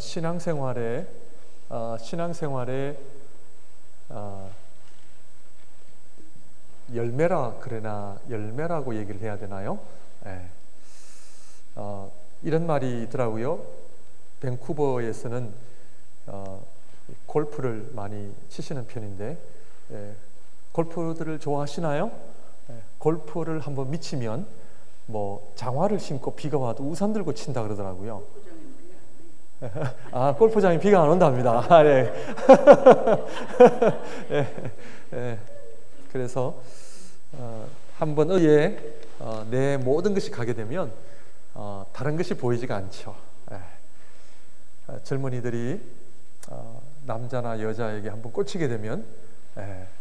신앙생활에 열매라고 얘기를 해야 되나요? 이런 말이 있더라고요. 밴쿠버에서는 골프를 많이 치시는 편인데, 골프들을 좋아하시나요? 골프를 한번 미치면 뭐 장화를 신고 비가 와도 우산 들고 친다 그러더라고요. 골프장에 비가 안 온답니다. 네. 그래서 한번 의에 내 모든 것이 가게 되면 다른 것이 보이지가 않죠. 젊은이들이 남자나 여자에게 한번 꽂히게 되면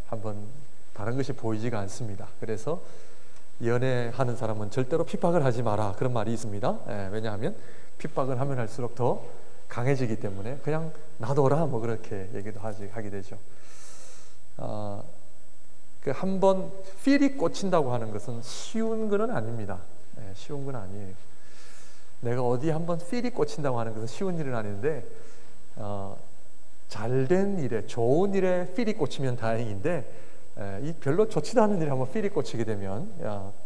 한번 다른 것이 보이지가 않습니다. 그래서 연애하는 사람은 절대로 핍박을 하지 마라, 그런 말이 있습니다. 왜냐하면 핍박을 하면 할수록 더 강해지기 때문에 그냥 놔둬라, 뭐 그렇게 얘기도 하게 되죠. 한번 필이 꽂힌다고 하는 것은 쉬운 건 아닙니다. 쉬운 건 아니에요. 내가 어디 한번 필이 꽂힌다고 하는 것은 쉬운 일은 아닌데, 잘된 일에, 좋은 일에 필이 꽂히면 다행인데, 이 별로 좋지도 않은 일에 한번 필이 꽂히게 되면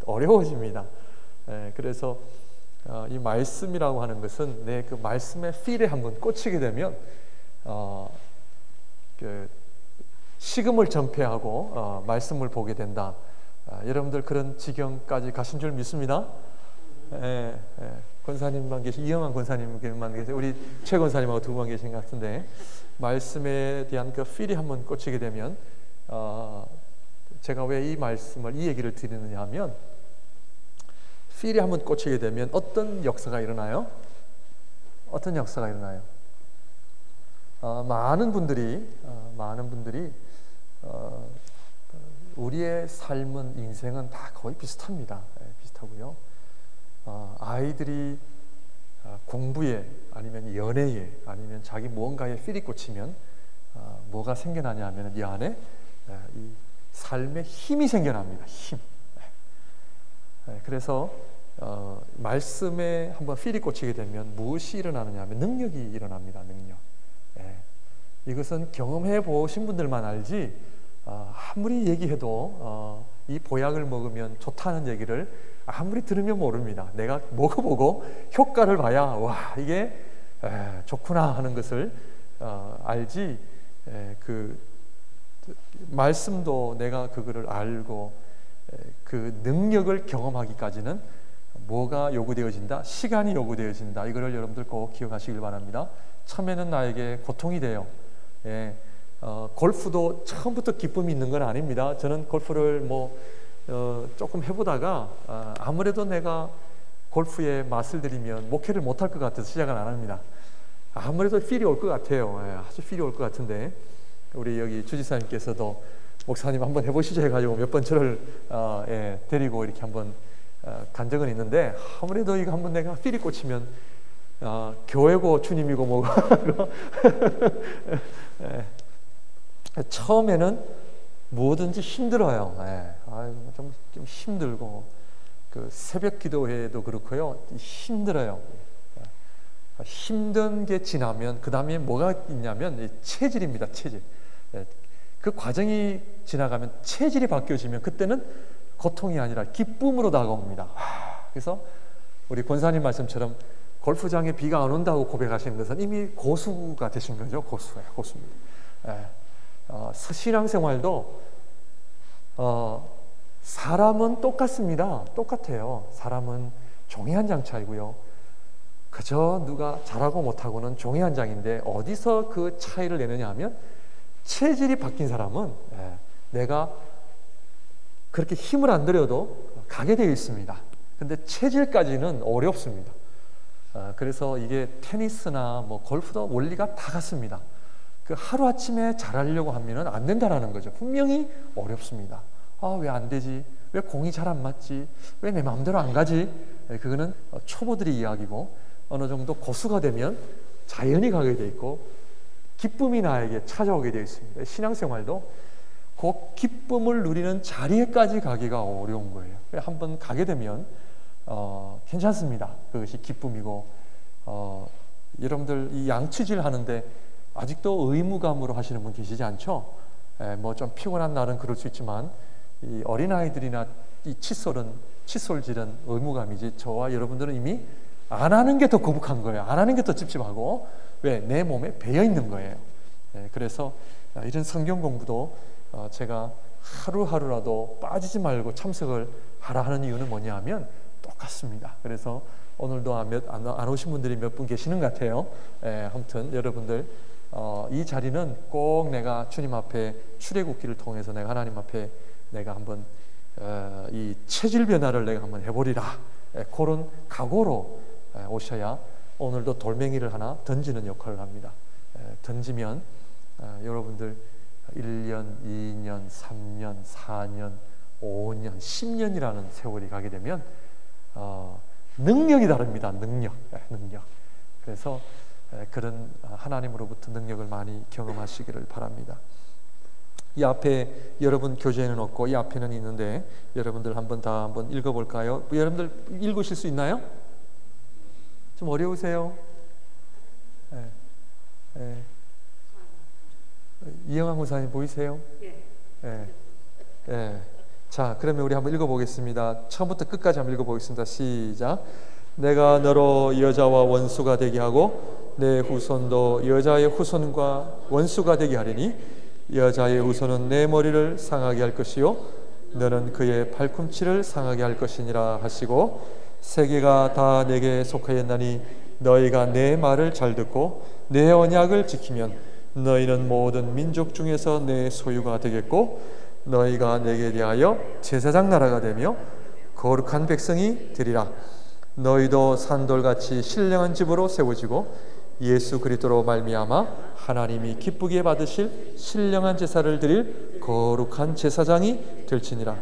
어려워집니다. 그래서 이 말씀이라고 하는 것은 내 그 말씀의 필에 한번 꽂히게 되면 식음을 전폐하고 말씀을 보게 된다. 여러분들 그런 지경까지 가신 줄 믿습니다. 권사님만 이영환 권사님만 계세요. 우리 최 권사님하고 두 분 계신 것 같은데, 말씀에 대한 그 필이 한번 꽂히게 되면, 제가 왜 이 말씀을, 이 얘기를 드리느냐 하면, 필이 한번 꽂히게 되면 어떤 역사가 일어나요? 어떤 역사가 일어나요? 많은 분들이 우리의 삶은, 인생은 다 거의 비슷합니다. 비슷하고요. 아이들이 공부에, 아니면 연애에, 아니면 자기 무언가에 필이 꽂히면 뭐가 생겨나냐 하면 이 안에 이 삶의 힘이 생겨납니다. 힘. 그래서 말씀에 한번 필이 꽂히게 되면 무엇이 일어나느냐 하면 능력이 일어납니다. 능력. 이것은 경험해 보신 분들만 알지, 아무리 얘기해도 이 보약을 먹으면 좋다는 얘기를 아무리 들으면 모릅니다. 내가 먹어보고 효과를 봐야 와, 이게 좋구나 하는 것을 알지, 그 말씀도 내가 그거를 알고 그 능력을 경험하기까지는 뭐가 요구되어진다? 시간이 요구되어진다. 이거를 여러분들 꼭 기억하시길 바랍니다. 처음에는 나에게 고통이 돼요. 골프도 처음부터 기쁨이 있는 건 아닙니다. 저는 골프를 조금 해보다가 아무래도 내가 골프에 맛을 들이면 목회를 못할 것 같아서 시작을 안 합니다. 아무래도 필이 올 것 같아요. 아주 필이 올 것 같은데, 우리 여기 주지사님께서도 목사님 한번 해보시죠 해가지고 몇 번 저를 데리고 이렇게 한번 간 적은 있는데, 아무래도 이거 한번 내가 필이 꽂히면 교회고 주님이고 뭐고 처음에는 뭐든지 힘들어요. 좀 힘들고, 그 새벽 기도회도 그렇고요, 힘들어요. 힘든 게 지나면 그 다음에 뭐가 있냐면 체질입니다. 체질. 그 과정이 지나가면 체질이 바뀌어지면 그때는 고통이 아니라 기쁨으로 다가옵니다. 그래서 우리 권사님 말씀처럼 골프장에 비가 안 온다고 고백하시는 것은 이미 고수가 되신 거죠. 고수입니다. 신앙생활도 사람은 똑같습니다. 똑같아요. 사람은 종이 한 장 차이고요. 그저 누가 잘하고 못하고는 종이 한 장인데, 어디서 그 차이를 내느냐 하면, 체질이 바뀐 사람은 내가 그렇게 힘을 안 들여도 가게 되어 있습니다. 근데 체질까지는 어렵습니다. 그래서 이게 테니스나 골프도 원리가 다 같습니다. 그 하루아침에 잘하려고 하면 안 된다라는 거죠. 분명히 어렵습니다. 왜 안 되지? 왜 공이 잘 안 맞지? 왜 내 마음대로 안 가지? 그거는 초보들의 이야기고, 어느 정도 고수가 되면 자연히 가게 돼 있고 기쁨이 나에게 찾아오게 되어 있습니다. 신앙생활도 그 기쁨을 누리는 자리에까지 가기가 어려운 거예요. 한번 가게 되면 괜찮습니다. 그것이 기쁨이고 여러분들 이 양치질 하는데 아직도 의무감으로 하시는 분 계시지 않죠? 뭐 좀 피곤한 날은 그럴 수 있지만 이 어린아이들이나 이 칫솔질은 의무감이지, 저와 여러분들은 이미 안 하는 게 더 거북한 거예요. 안 하는 게 더 찝찝하고, 왜? 내 몸에 배어 있는 거예요. 그래서 이런 성경 공부도 제가 하루하루라도 빠지지 말고 참석을 하라 하는 이유는 뭐냐 하면 똑같습니다. 그래서 오늘도 안 오신 분들이 몇 분 계시는 것 같아요. 아무튼 여러분들 이 자리는 꼭 내가 주님 앞에 출애굽기를 통해서 내가 하나님 앞에 내가 한번 이 체질 변화를 내가 한번 해보리라, 그런 각오로 오셔야 오늘도 돌멩이를 하나 던지는 역할을 합니다. 던지면 여러분들 1년, 2년, 3년, 4년, 5년, 10년이라는 세월이 가게 되면 능력이 다릅니다. 능력. 그래서 그런 하나님으로부터 능력을 많이 경험하시기를 바랍니다. 이 앞에 여러분 교재에는 없고 이 앞에는 있는데 여러분들 한번 읽어볼까요? 여러분들 읽으실 수 있나요? 좀 어려우세요? 이영환 목사님 보이세요? 자, 그러면 우리 한번 읽어보겠습니다. 처음부터 끝까지 한번 읽어보겠습니다. 시작. 내가 너로 여자와 원수가 되게 하고 내 후손도 여자의 후손과 원수가 되게 하리니 여자의 후손은 내 머리를 상하게 할 것이요 너는 그의 발꿈치를 상하게 할 것이니라 하시고, 세계가 다 내게 속하였나니 너희가 내 말을 잘 듣고 내 언약을 지키면 너희는 모든 민족 중에서 내 소유가 되겠고 너희가 내게 대하여 제사장 나라가 되며 거룩한 백성이 되리라. 너희도 산돌같이 신령한 집으로 세워지고 예수 그리스도로 말미암아 하나님이 기쁘게 받으실 신령한 제사를 드릴 거룩한 제사장이 될지니라.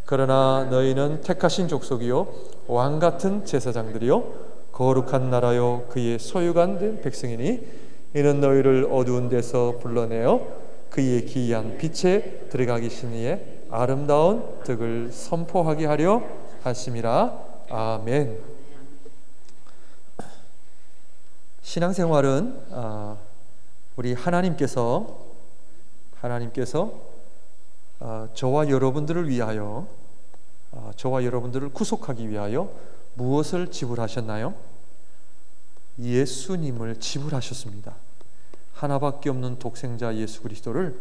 그러나 너희는 택하신 족속이요 왕같은 제사장들이요 거룩한 나라요 그의 소유가 된 백성이니 이는 너희를 어두운 데서 불러내어 그의 기이한 빛에 들어가기 신이의 아름다운 덕을 선포하게 하려 하심이라. 아멘. 신앙생활은 우리 하나님께서 저와 여러분들을 위하여, 저와 여러분들을 구속하기 위하여 무엇을 지불하셨나요? 예수님을 지불하셨습니다. 하나밖에 없는 독생자 예수 그리스도를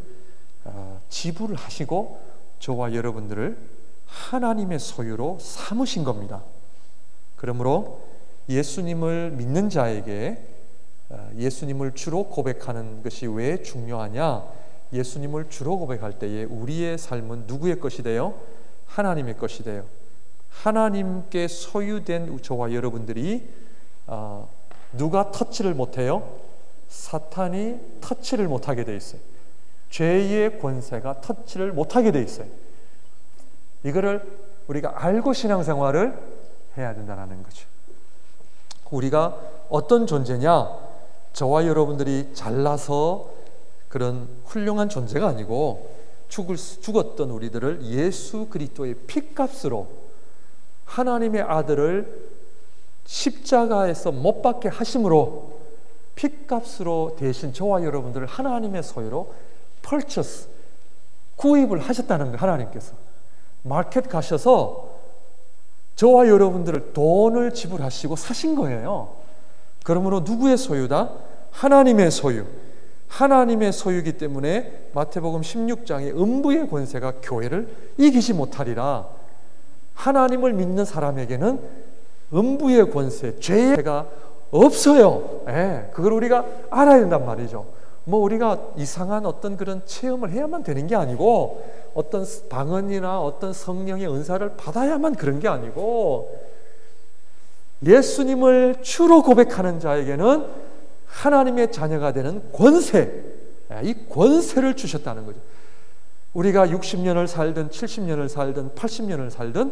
지불을 하시고 저와 여러분들을 하나님의 소유로 삼으신 겁니다. 그러므로 예수님을 믿는 자에게 예수님을 주로 고백하는 것이 왜 중요하냐? 예수님을 주로 고백할 때에 우리의 삶은 누구의 것이 돼요? 하나님의 것이 돼요. 하나님께 소유된 저와 여러분들이 누가 터치를 못해요? 사탄이 터치를 못하게 돼 있어요. 죄의 권세가 터치를 못하게 돼 있어요. 이거를 우리가 알고 신앙생활을 해야 된다는 거죠. 우리가 어떤 존재냐? 저와 여러분들이 잘나서 그런 훌륭한 존재가 아니고 죽었던 우리들을 예수 그리스도의 피값으로 하나님의 아들을 십자가에서 못 박게 하심으로 피값으로 대신 저와 여러분들을 하나님의 소유로 구입을 하셨다는 거예요. 하나님께서 마켓 가셔서 저와 여러분들을 돈을 지불하시고 사신 거예요. 그러므로 누구의 소유다? 하나님의 소유. 하나님의 소유이기 때문에 마태복음 16장에 음부의 권세가 교회를 이기지 못하리라. 하나님을 믿는 사람에게는 음부의 권세, 죄가 없어요. 그걸 우리가 알아야 된단 말이죠. 뭐 우리가 이상한 어떤 그런 체험을 해야만 되는 게 아니고, 어떤 방언이나 어떤 성령의 은사를 받아야만 그런 게 아니고, 예수님을 주로 고백하는 자에게는 하나님의 자녀가 되는 권세, 이 권세를 주셨다는 거죠. 우리가 60년을 살든 70년을 살든 80년을 살든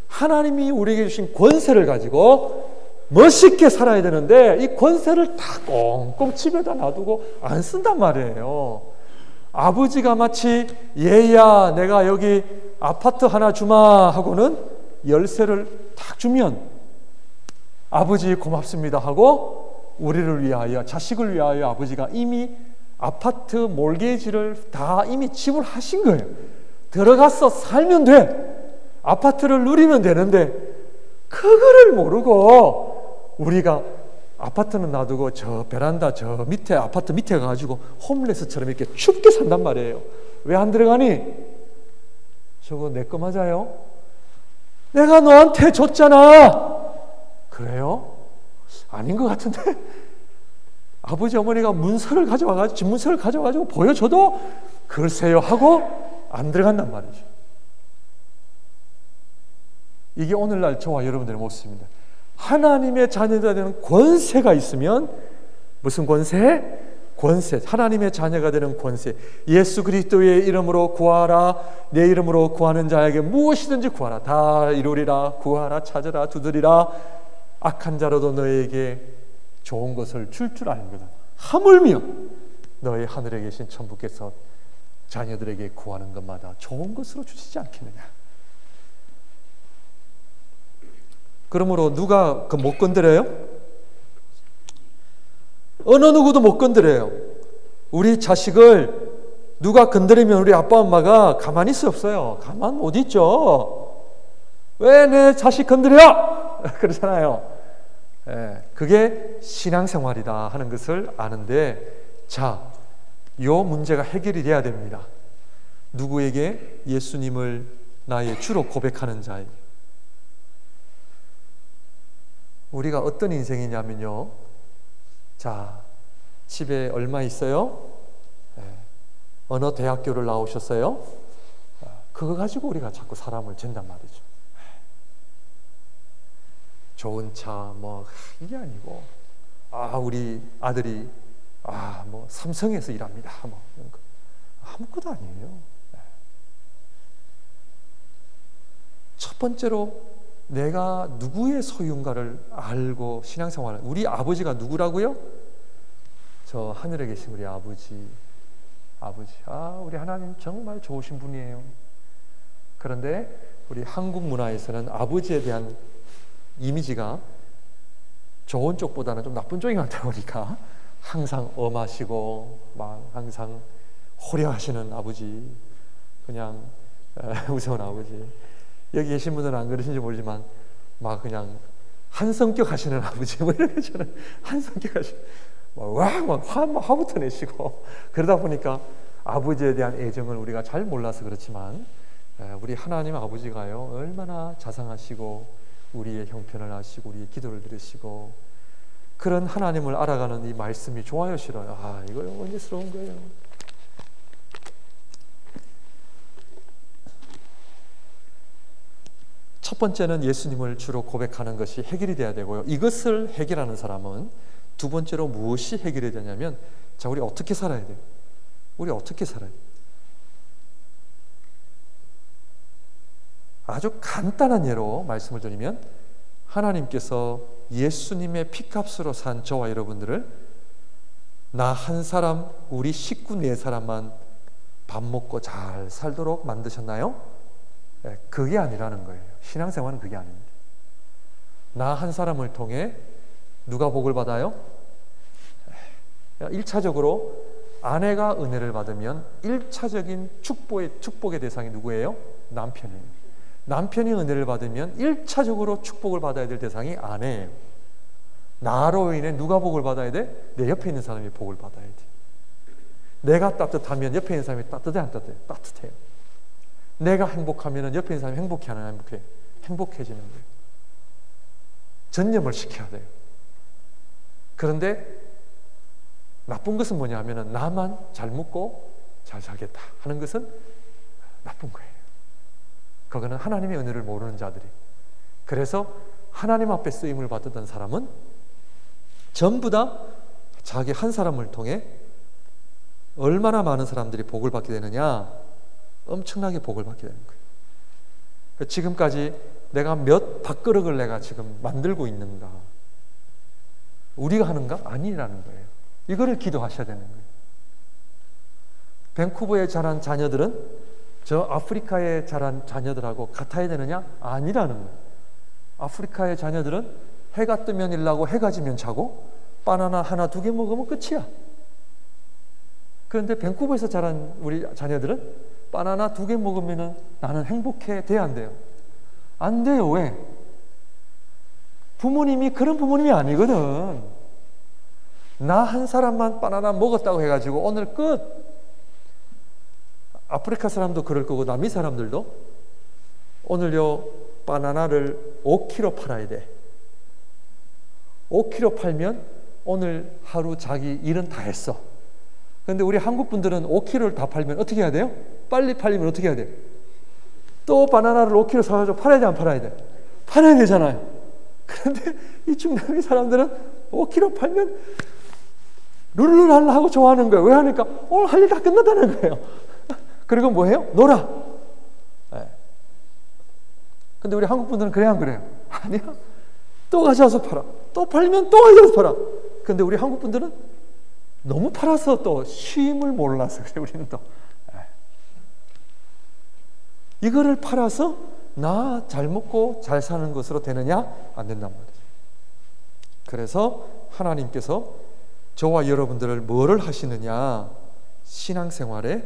하나님이 우리에게 주신 권세를 가지고 멋있게 살아야 되는데 이 권세를 다 꽁꽁 집에다 놔두고 안 쓴단 말이에요. 아버지가 마치 얘야 내가 여기 아파트 하나 주마 하고는 열쇠를 딱 주면 아버지 고맙습니다 하고 우리를 위하여, 자식을 위하여 아버지가 이미 아파트 몰게지를 다 이미 지불하신 거예요. 들어가서 살면 돼. 아파트를 누리면 되는데 그거를 모르고 우리가 아파트는 놔두고 저 베란다 저 밑에 아파트 밑에 가가지고 홈레스처럼 이렇게 춥게 산단 말이에요. 왜 안 들어가니? 저거 내 거 맞아요? 내가 너한테 줬잖아. 그래요? 아닌 것 같은데? 아버지 어머니가 문서를 가져와가지고 집문서를 가져와가지고 보여줘도 글쎄요 하고 안 들어간단 말이죠. 이게 오늘날 저와 여러분들의 모습입니다. 하나님의 자녀가 되는 권세가 있으면, 무슨 권세? 권세. 하나님의 자녀가 되는 권세. 예수 그리스도의 이름으로 구하라. 내 이름으로 구하는 자에게 무엇이든지 구하라. 다 이루리라. 구하라. 찾으라. 두드리라. 악한 자로도 너에게 좋은 것을 줄 줄 아는 거다. 하물며 너의 하늘에 계신 천부께서 자녀들에게 구하는 것마다 좋은 것으로 주시지 않겠느냐. 그러므로 누가 그 못 건드려요? 어느 누구도 못 건드려요. 우리 자식을 누가 건드리면 우리 아빠 엄마가 가만히 있을 수 없어요. 가만 못 있죠. 왜 내 자식 건드려? 그러잖아요. 그게 신앙생활이다 하는 것을 아는데, 자, 요 문제가 해결이 돼야 됩니다. 누구에게? 예수님을 나의 주로 고백하는 자에게. 우리가 어떤 인생이냐면요, 자, 집에 얼마 있어요? 어느 대학교를 나오셨어요? 그거 가지고 우리가 자꾸 사람을 잰단 말이죠. 좋은 차, 뭐 이게 아니고, 우리 아들이 뭐 삼성에서 일합니다. 뭐 이런 거 아무것도 아니에요. 첫 번째로 내가 누구의 소유인가를 알고 신앙생활을, 우리 아버지가 누구라고요? 저 하늘에 계신 우리 아버지. 우리 하나님 정말 좋으신 분이에요. 그런데 우리 한국 문화에서는 아버지에 대한 이미지가 좋은 쪽보다는 좀 나쁜 쪽이 많다 보니까 항상 엄하시고 막 항상 호려하시는 아버지, 그냥 무서운 아버지. 여기 계신 분들은 안 그러신지 모르지만 막 그냥 한 성격 하시는 아버지, 뭐 이렇게 저는 한 성격 하시는, 막 화부터 내시고, 그러다 보니까 아버지에 대한 애정을 우리가 잘 몰라서 그렇지만, 우리 하나님 아버지가요 얼마나 자상하시고 우리의 형편을 아시고 우리의 기도를 들으시고, 그런 하나님을 알아가는 이 말씀이 좋아요, 싫어요? 이거 원죄스러운 거예요. 첫 번째는 예수님을 주로 고백하는 것이 해결이 돼야 되고요. 이것을 해결하는 사람은 두 번째로 무엇이 해결이 되냐면, 자, 우리 어떻게 살아야 돼요? 우리 어떻게 살아야 돼요? 아주 간단한 예로 말씀을 드리면, 하나님께서 예수님의 피값으로 산 저와 여러분들을 나 한 사람, 우리 식구 네 사람만 밥 먹고 잘 살도록 만드셨나요? 그게 아니라는 거예요. 신앙생활은 그게 아닙니다. 나 한 사람을 통해 누가 복을 받아요? 1차적으로 아내가 은혜를 받으면 1차적인 축복의 대상이 누구예요? 남편이에요. 남편이 은혜를 받으면 1차적으로 축복을 받아야 될 대상이 아내예요. 나로 인해 누가 복을 받아야 돼? 내 옆에 있는 사람이 복을 받아야 돼. 내가 따뜻하면 옆에 있는 사람이 따뜻해, 안 따뜻해? 따뜻해요. 내가 행복하면 옆에 있는 사람이 행복해, 안 행복해? 행복해지는 거예요. 전념을 시켜야 돼요. 그런데 나쁜 것은 뭐냐 하면, 나만 잘 먹고 잘 살겠다 하는 것은 나쁜 거예요. 그거는 하나님의 은혜를 모르는 자들이. 그래서 하나님 앞에 쓰임을 받았던 사람은 전부 다 자기 한 사람을 통해 얼마나 많은 사람들이 복을 받게 되느냐? 엄청나게 복을 받게 되는 거예요. 지금까지 내가 몇 밥그릇을 내가 지금 만들고 있는가? 우리가 하는가? 아니라는 거예요. 이거를 기도하셔야 되는 거예요. 밴쿠버에 자란 자녀들은 저 아프리카에 자란 자녀들하고 같아야 되느냐? 아니라는 거예요. 아프리카의 자녀들은 해가 뜨면 일나고 해가 지면 자고, 바나나 하나, 두 개 먹으면 끝이야. 그런데 밴쿠버에서 자란 우리 자녀들은 바나나 두 개 먹으면 나는 행복해. 돼야 안 돼요? 안 돼요. 왜? 부모님이 그런 부모님이 아니거든. 나 한 사람만 바나나 먹었다고 해가지고 오늘 끝. 아프리카 사람도 그럴 거고 남미 사람들도 오늘요 바나나를 5kg 팔아야 돼. 5kg 팔면 오늘 하루 자기 일은 다 했어. 그런데 우리 한국 분들은 5kg를 다 팔면 어떻게 해야 돼요? 빨리 팔리면 어떻게 해야 돼요? 또 바나나를 5kg 사가지고 팔아야 돼, 안 팔아야 돼? 팔아야 되잖아요. 그런데 이 중남미 사람들은 5kg 팔면 룰루랄라 하고 좋아하는 거예요. 왜 하니까 오늘 할 일 다 끝났다는 거예요. 그리고 뭐 해요? 놀아. 네. 근데 우리 한국 분들은 그래야 안 그래요? 아니야. 또 가져와서 팔아. 또 팔면 또 가져와서 팔아. 근데 우리 한국 분들은 너무 팔아서 또 쉼을 몰라서 그래, 우리는 또. 이거를 팔아서 나 잘 먹고 잘 사는 것으로 되느냐? 안 된단 말이죠. 그래서 하나님께서 저와 여러분들을 뭐를 하시느냐? 신앙생활의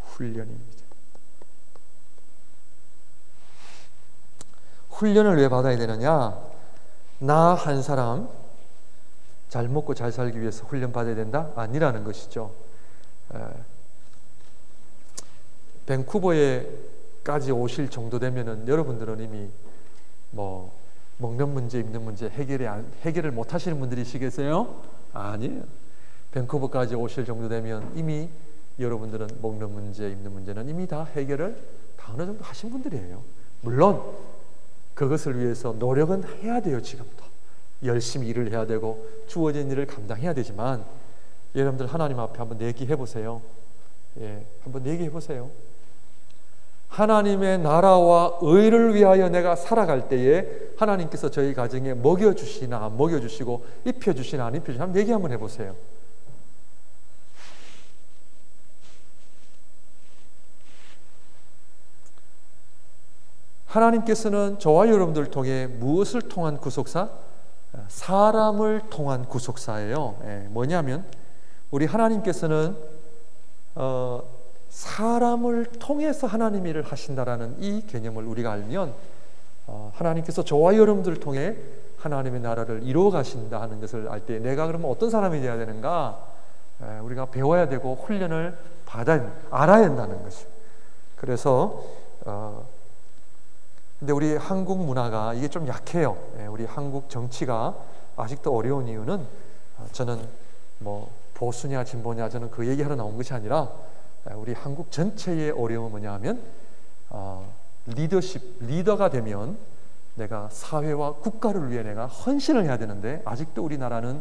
훈련입니다. 훈련을 왜 받아야 되느냐? 나 한 사람 잘 먹고 잘 살기 위해서 훈련 받아야 된다? 아니라는 것이죠. 밴쿠버에까지 오실 정도 되면은 여러분들은 이미 뭐 먹는 문제, 입는 문제 해결을 못 하시는 분들이시겠어요? 아니에요. 밴쿠버까지 오실 정도 되면 이미 여러분들은 먹는 문제, 입는 문제는 이미 다 해결을 다 어느 정도 하신 분들이에요. 물론 그것을 위해서 노력은 해야 돼요. 지금부터 열심히 일을 해야 되고 주어진 일을 감당해야 되지만 여러분들 하나님 앞에 한번 내기해 보세요. 한번 내기해 보세요. 하나님의 나라와 의를 위하여 내가 살아갈 때에 하나님께서 저희 가정에 먹여주시나 안 먹여주시고 입혀주시나 안 입혀주시나 한번 얘기 한번 해보세요. 하나님께서는 저와 여러분들을 통해 무엇을 통한 구속사? 사람을 통한 구속사예요. 뭐냐면 우리 하나님께서는 사람을 통해서 하나님 일을 하신다라는 이 개념을 우리가 알면 하나님께서 저와 여러분들을 통해 하나님의 나라를 이루어 가신다 하는 것을 알 때 내가 그러면 어떤 사람이 되어야 되는가? 우리가 배워야 되고 훈련을 알아야 된다는 것이죠. 그래서 근데 우리 한국 문화가 이게 좀 약해요. 우리 한국 정치가 아직도 어려운 이유는 저는 뭐 보수냐 진보냐 저는 그 얘기하러 나온 것이 아니라 우리 한국 전체의 어려움은 뭐냐 하면 리더가 되면 내가 사회와 국가를 위해 내가 헌신을 해야 되는데 아직도 우리나라는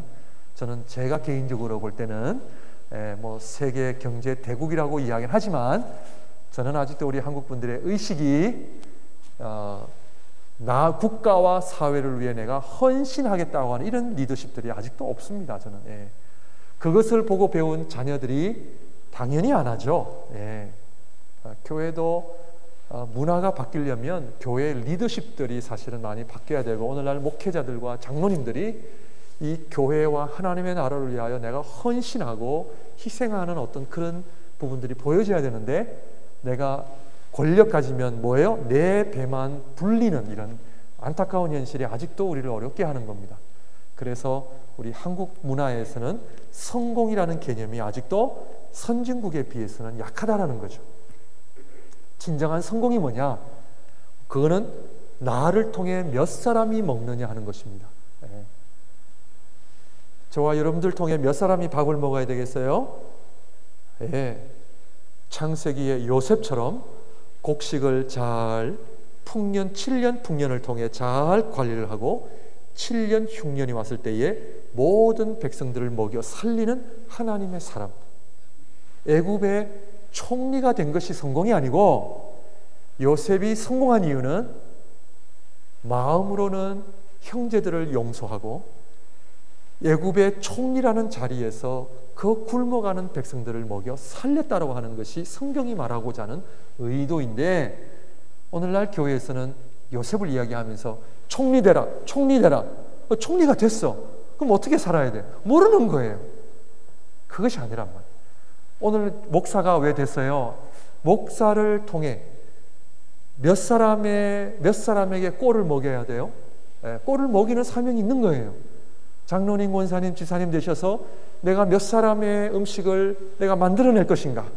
저는 제가 개인적으로 볼 때는 뭐 세계 경제 대국이라고 이야기는 하지만 저는 아직도 우리 한국 분들의 의식이 나 국가와 사회를 위해 내가 헌신하겠다고 하는 이런 리더십들이 아직도 없습니다. 저는 그것을 보고 배운 자녀들이 당연히 안 하죠. 교회도 문화가 바뀌려면 교회의 리더십들이 사실은 많이 바뀌어야 되고 오늘날 목회자들과 장로님들이 이 교회와 하나님의 나라를 위하여 내가 헌신하고 희생하는 어떤 그런 부분들이 보여져야 되는데 내가 권력 가지면 뭐예요? 내 배만 불리는 이런 안타까운 현실이 아직도 우리를 어렵게 하는 겁니다. 그래서 우리 한국 문화에서는 성공이라는 개념이 아직도 선진국에 비해서는 약하다라는 거죠. 진정한 성공이 뭐냐? 그거는 나를 통해 몇 사람이 먹느냐 하는 것입니다. 저와 여러분들 통해 몇 사람이 밥을 먹어야 되겠어요? 창세기의 요셉처럼 곡식을 잘 7년 풍년을 통해 잘 관리를 하고 7년 흉년이 왔을 때에 모든 백성들을 먹여 살리는 하나님의 사람. 애굽의 총리가 된 것이 성공이 아니고 요셉이 성공한 이유는 마음으로는 형제들을 용서하고 애굽의 총리라는 자리에서 그 굶어가는 백성들을 먹여 살렸다라고 하는 것이 성경이 말하고자 하는 의도인데 오늘날 교회에서는 요셉을 이야기하면서 총리 되라 총리가 됐어. 그럼 어떻게 살아야 돼? 모르는 거예요. 그것이 아니란 말이에요. 오늘 목사가 왜 됐어요? 목사를 통해 몇 사람에게 꼴을 먹여야 돼요? 꼴을 먹이는 사명이 있는 거예요. 장로님, 권사님, 지사님 되셔서 내가 몇 사람의 음식을 내가 만들어낼 것인가?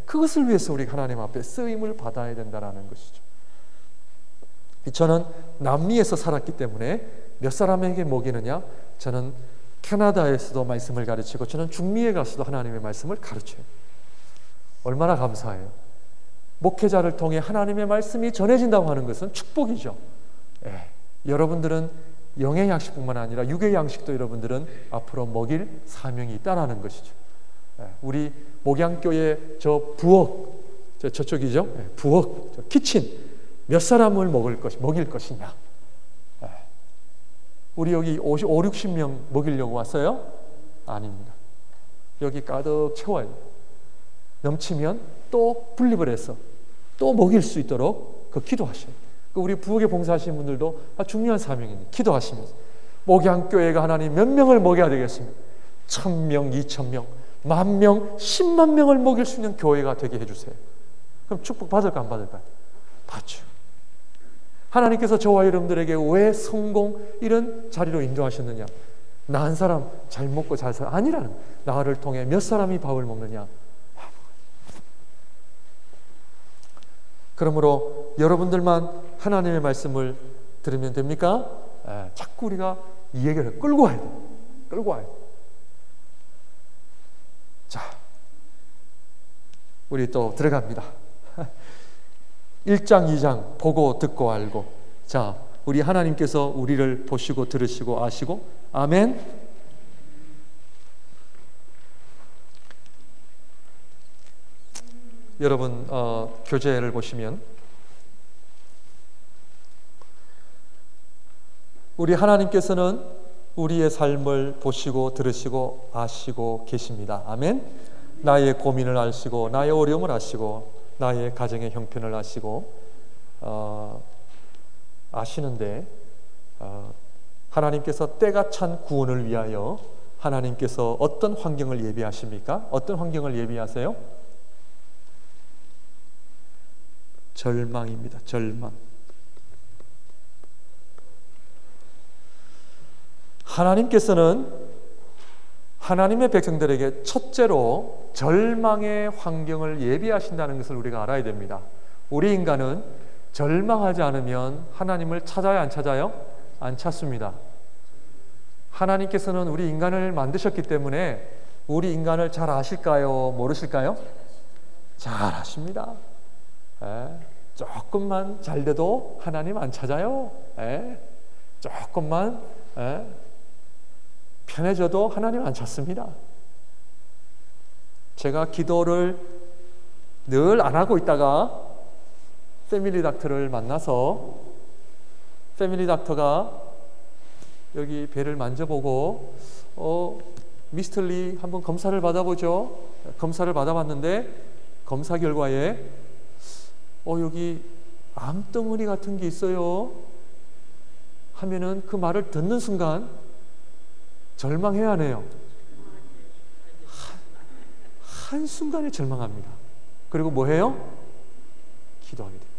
그것을 위해서 우리 하나님 앞에 쓰임을 받아야 된다는 것이죠. 저는 남미에서 살았기 때문에 몇 사람에게 먹이느냐? 저는 캐나다에서도 말씀을 가르치고 저는 중미에 가서도 하나님의 말씀을 가르쳐요. 얼마나 감사해요. 목회자를 통해 하나님의 말씀이 전해진다고 하는 것은 축복이죠. 여러분들은 영의 양식뿐만 아니라 육의 양식도 여러분들은 앞으로 먹일 사명이 있다는 것이죠. 우리 목양교회 저 부엌, 저쪽이죠. 부엌, 저 키친 몇 사람을 먹일 것이냐. 우리 여기 5, 60명 먹이려고 왔어요? 아닙니다. 여기 가득 채워야 돼요. 넘치면 또 분립을 해서 또 먹일 수 있도록 그 기도하셔야 돼요. 우리 부엌에 봉사하시는 분들도 중요한 사명입니다. 기도하시면서 목양교회가 하나님 몇 명을 먹여야 되겠습니까? 1000명, 2000명, 10,000명, 10만 명을 먹일 수 있는 교회가 되게 해주세요. 그럼 축복 받을까 안 받을까요? 받죠. 하나님께서 저와 여러분들에게 왜 성공 이런 자리로 인도하셨느냐? 나 한 사람 잘 먹고 잘 살아 아니라는 거예요. 나를 통해 몇 사람이 밥을 먹느냐? 그러므로 여러분들만 하나님의 말씀을 들으면 됩니까? 자꾸 우리가 이 얘기를 끌고 와야 돼요. 끌고 와야 돼요. 자, 우리 또 들어갑니다. 1장, 2장 보고 듣고 알고. 자, 우리 하나님께서 우리를 보시고 들으시고 아시고 아멘. 여러분 교재를 보시면 우리 하나님께서는 우리의 삶을 보시고 들으시고 아시고 계십니다. 아멘. 나의 고민을 아시고 나의 어려움을 아시고 나의 가정의 형편을 아시고 아시는데 하나님께서 때가 찬 구원을 위하여 하나님께서 어떤 환경을 예비하십니까? 어떤 환경을 예비하세요? 절망입니다. 절망. 하나님께서는 하나님의 백성들에게 첫째로 절망의 환경을 예비하신다는 것을 우리가 알아야 됩니다. 우리 인간은 절망하지 않으면 하나님을 찾아요, 안 찾아요? 안 찾습니다. 하나님께서는 우리 인간을 만드셨기 때문에 우리 인간을 잘 아실까요? 모르실까요? 잘 아십니다. 조금만 잘 돼도 하나님 안 찾아요. 조금만 편해져도 하나님 안 찾습니다. 제가 기도를 늘 안 하고 있다가 패밀리 닥터를 만나서 패밀리 닥터가 여기 배를 만져보고 미스터 리 한번 검사를 받아보죠. 검사를 받아봤는데 검사 결과에 여기 암덩어리 같은 게 있어요 하면은 그 말을 듣는 순간 절망해야 하네요. 한순간에 절망합니다. 그리고 뭐 해요? 기도하게 됩니다.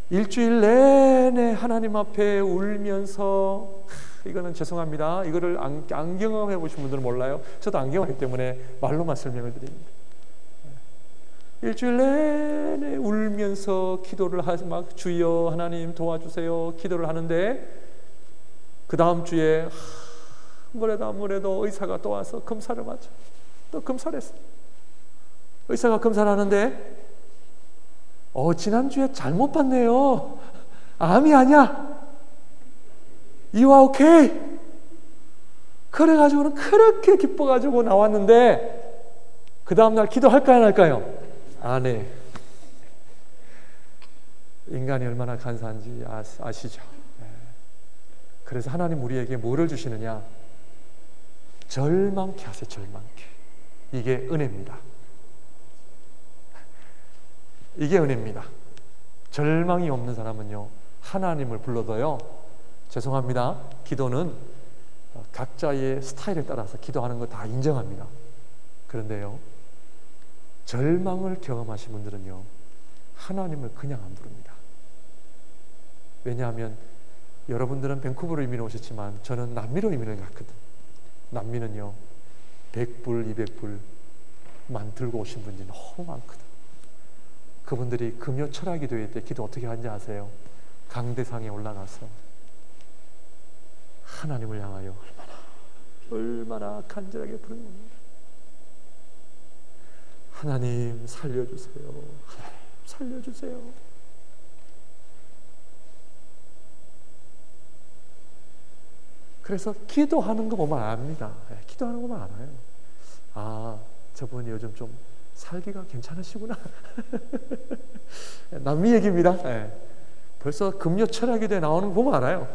일주일 내내 하나님 앞에 울면서 이거는 죄송합니다. 이거를 안 경험해 보신 분들은 몰라요. 저도 안 경험하기 때문에 말로만 설명을 드립니다. 일주일 내내 울면서 기도를 막 주여 하나님 도와주세요 기도를 하는데 그 다음 주에 아무래도 의사가 또 와서 검사를 맞죠. 또 검사를 했어요. 의사가 검사를 하는데 지난주에 잘못 봤네요. 암이 아니야. You are okay. 그래가지고는 그렇게 기뻐가지고 나왔는데 그 다음날 기도할까요 안 할까요? 안 해. 인간이 얼마나 간사한지 아시죠? 그래서 하나님 우리에게 뭐를 주시느냐? 절망케 하세요. 절망케. 이게 은혜입니다. 이게 은혜입니다. 절망이 없는 사람은요 하나님을 불러도요, 죄송합니다, 기도는 각자의 스타일에 따라서 기도하는 거 다 인정합니다. 그런데요, 절망을 경험하신 분들은요, 하나님을 그냥 안 부릅니다. 왜냐하면 여러분들은 밴쿠버로 이민을 오셨지만 저는 남미로 이민을 갔거든. 남미는요 100불, 200불만 들고 오신 분들이 너무 많거든. 그분들이 금요 철학기도회 때 기도 어떻게 하는지 아세요? 강대상에 올라가서 하나님을 향하여 얼마나 간절하게 부르는 겁니다. 하나님 살려주세요. 하나님 살려주세요. 그래서 기도하는 거 보면 압니다. 기도하는 거 보면 알아요. 아, 저분이 요즘 좀 살기가 괜찮으시구나. 남미 얘기입니다. 벌써 금요 철학기도에 나오는 거 보면 알아요.